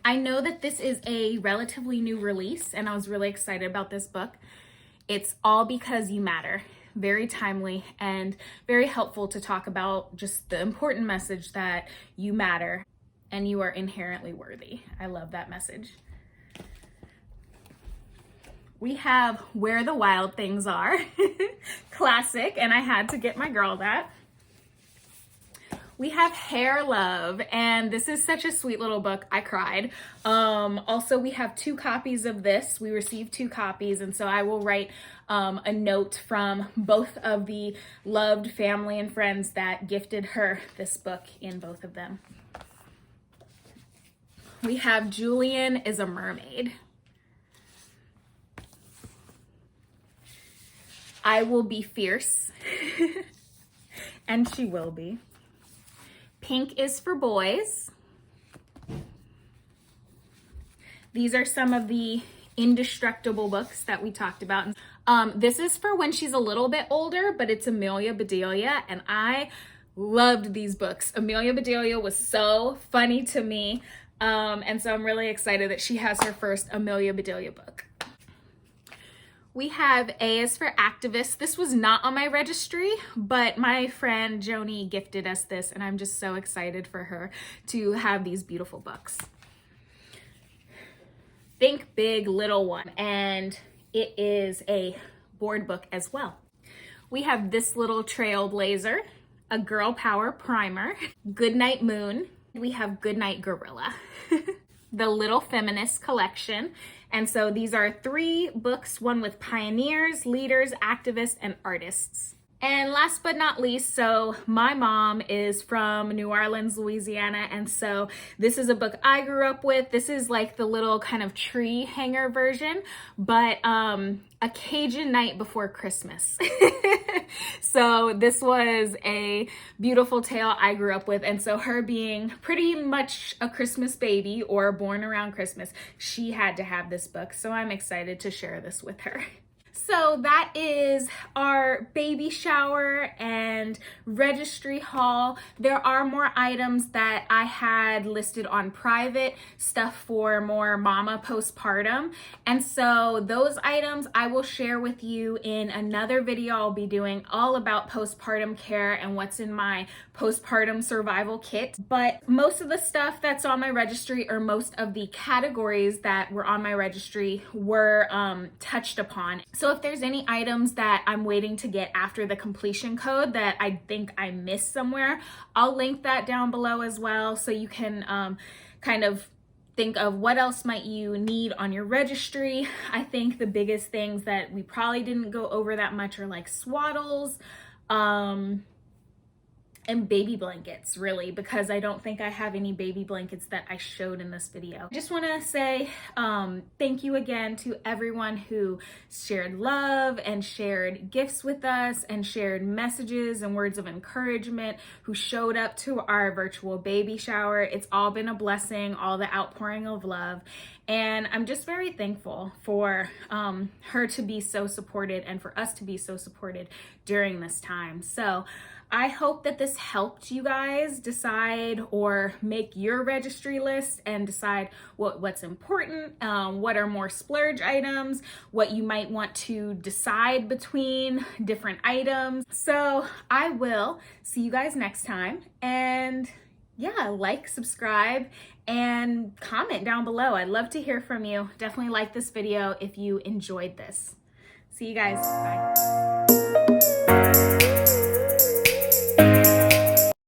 I know that this is a relatively new release, and I was really excited about this book. It's All Because You Matter. Very timely and very helpful to talk about just the important message that you matter and you are inherently worthy. I love that message. We have Where the Wild Things Are. Classic, and I had to get my girl that. We have Hair Love, and this is such a sweet little book. I cried. Also, we have 2 copies of this. We received 2 copies, and so I will write a note from both of the loved family and friends that gifted her this book in both of them. We have Julian is a Mermaid. I Will Be Fierce, and she will be. Pink is for Boys. These are some of the indestructible books that we talked about. This is for when she's a little bit older, but it's Amelia Bedelia, and I loved these books. Amelia Bedelia was so funny to me, and so I'm really excited that she has her first Amelia Bedelia book. We have A is for Activist. This was not on my registry, but my friend Joni gifted us this, and I'm just so excited for her to have these beautiful books. Think Big Little One, and it is a board book as well. We have This Little Trailblazer, a Girl Power Primer, Goodnight Moon. We have Goodnight Gorilla. The Little Feminist Collection. And so these are 3 books, one with pioneers, leaders, activists, and artists. And last but not least, so my mom is from New Orleans, Louisiana, and so this is a book I grew up with. This is like the little kind of tree hanger version, but A Cajun Night Before Christmas. So this was a beautiful tale I grew up with, and so her being pretty much a Christmas baby or born around Christmas, she had to have this book, so I'm excited to share this with her. So that is our baby shower and registry haul. There are more items that I had listed on private, stuff for more mama postpartum. And so those items I will share with you in another video. I'll be doing all about postpartum care and what's in my postpartum survival kit. But most of the stuff that's on my registry, or most of the categories that were on my registry, were touched upon. So if there's any items that I'm waiting to get after the completion code that I think I missed somewhere, I'll link that down below as well, so you can kind of think of what else might you need on your registry. I think the biggest things that we probably didn't go over that much are like swaddles, and baby blankets, really, because I don't think I have any baby blankets that I showed in this video. I just want to say thank you again to everyone who shared love and shared gifts with us and shared messages and words of encouragement, who showed up to our virtual baby shower. It's all been a blessing, all the outpouring of love. And I'm just very thankful for her to be so supported and for us to be so supported during this time. So I hope that this helped you guys decide or make your registry list and decide what's important, what are more splurge items, what you might want to decide between different items. So I will see you guys next time. And yeah, like, subscribe, and comment down below. I'd love to hear from you. Definitely like this video if you enjoyed this. See you guys. Bye.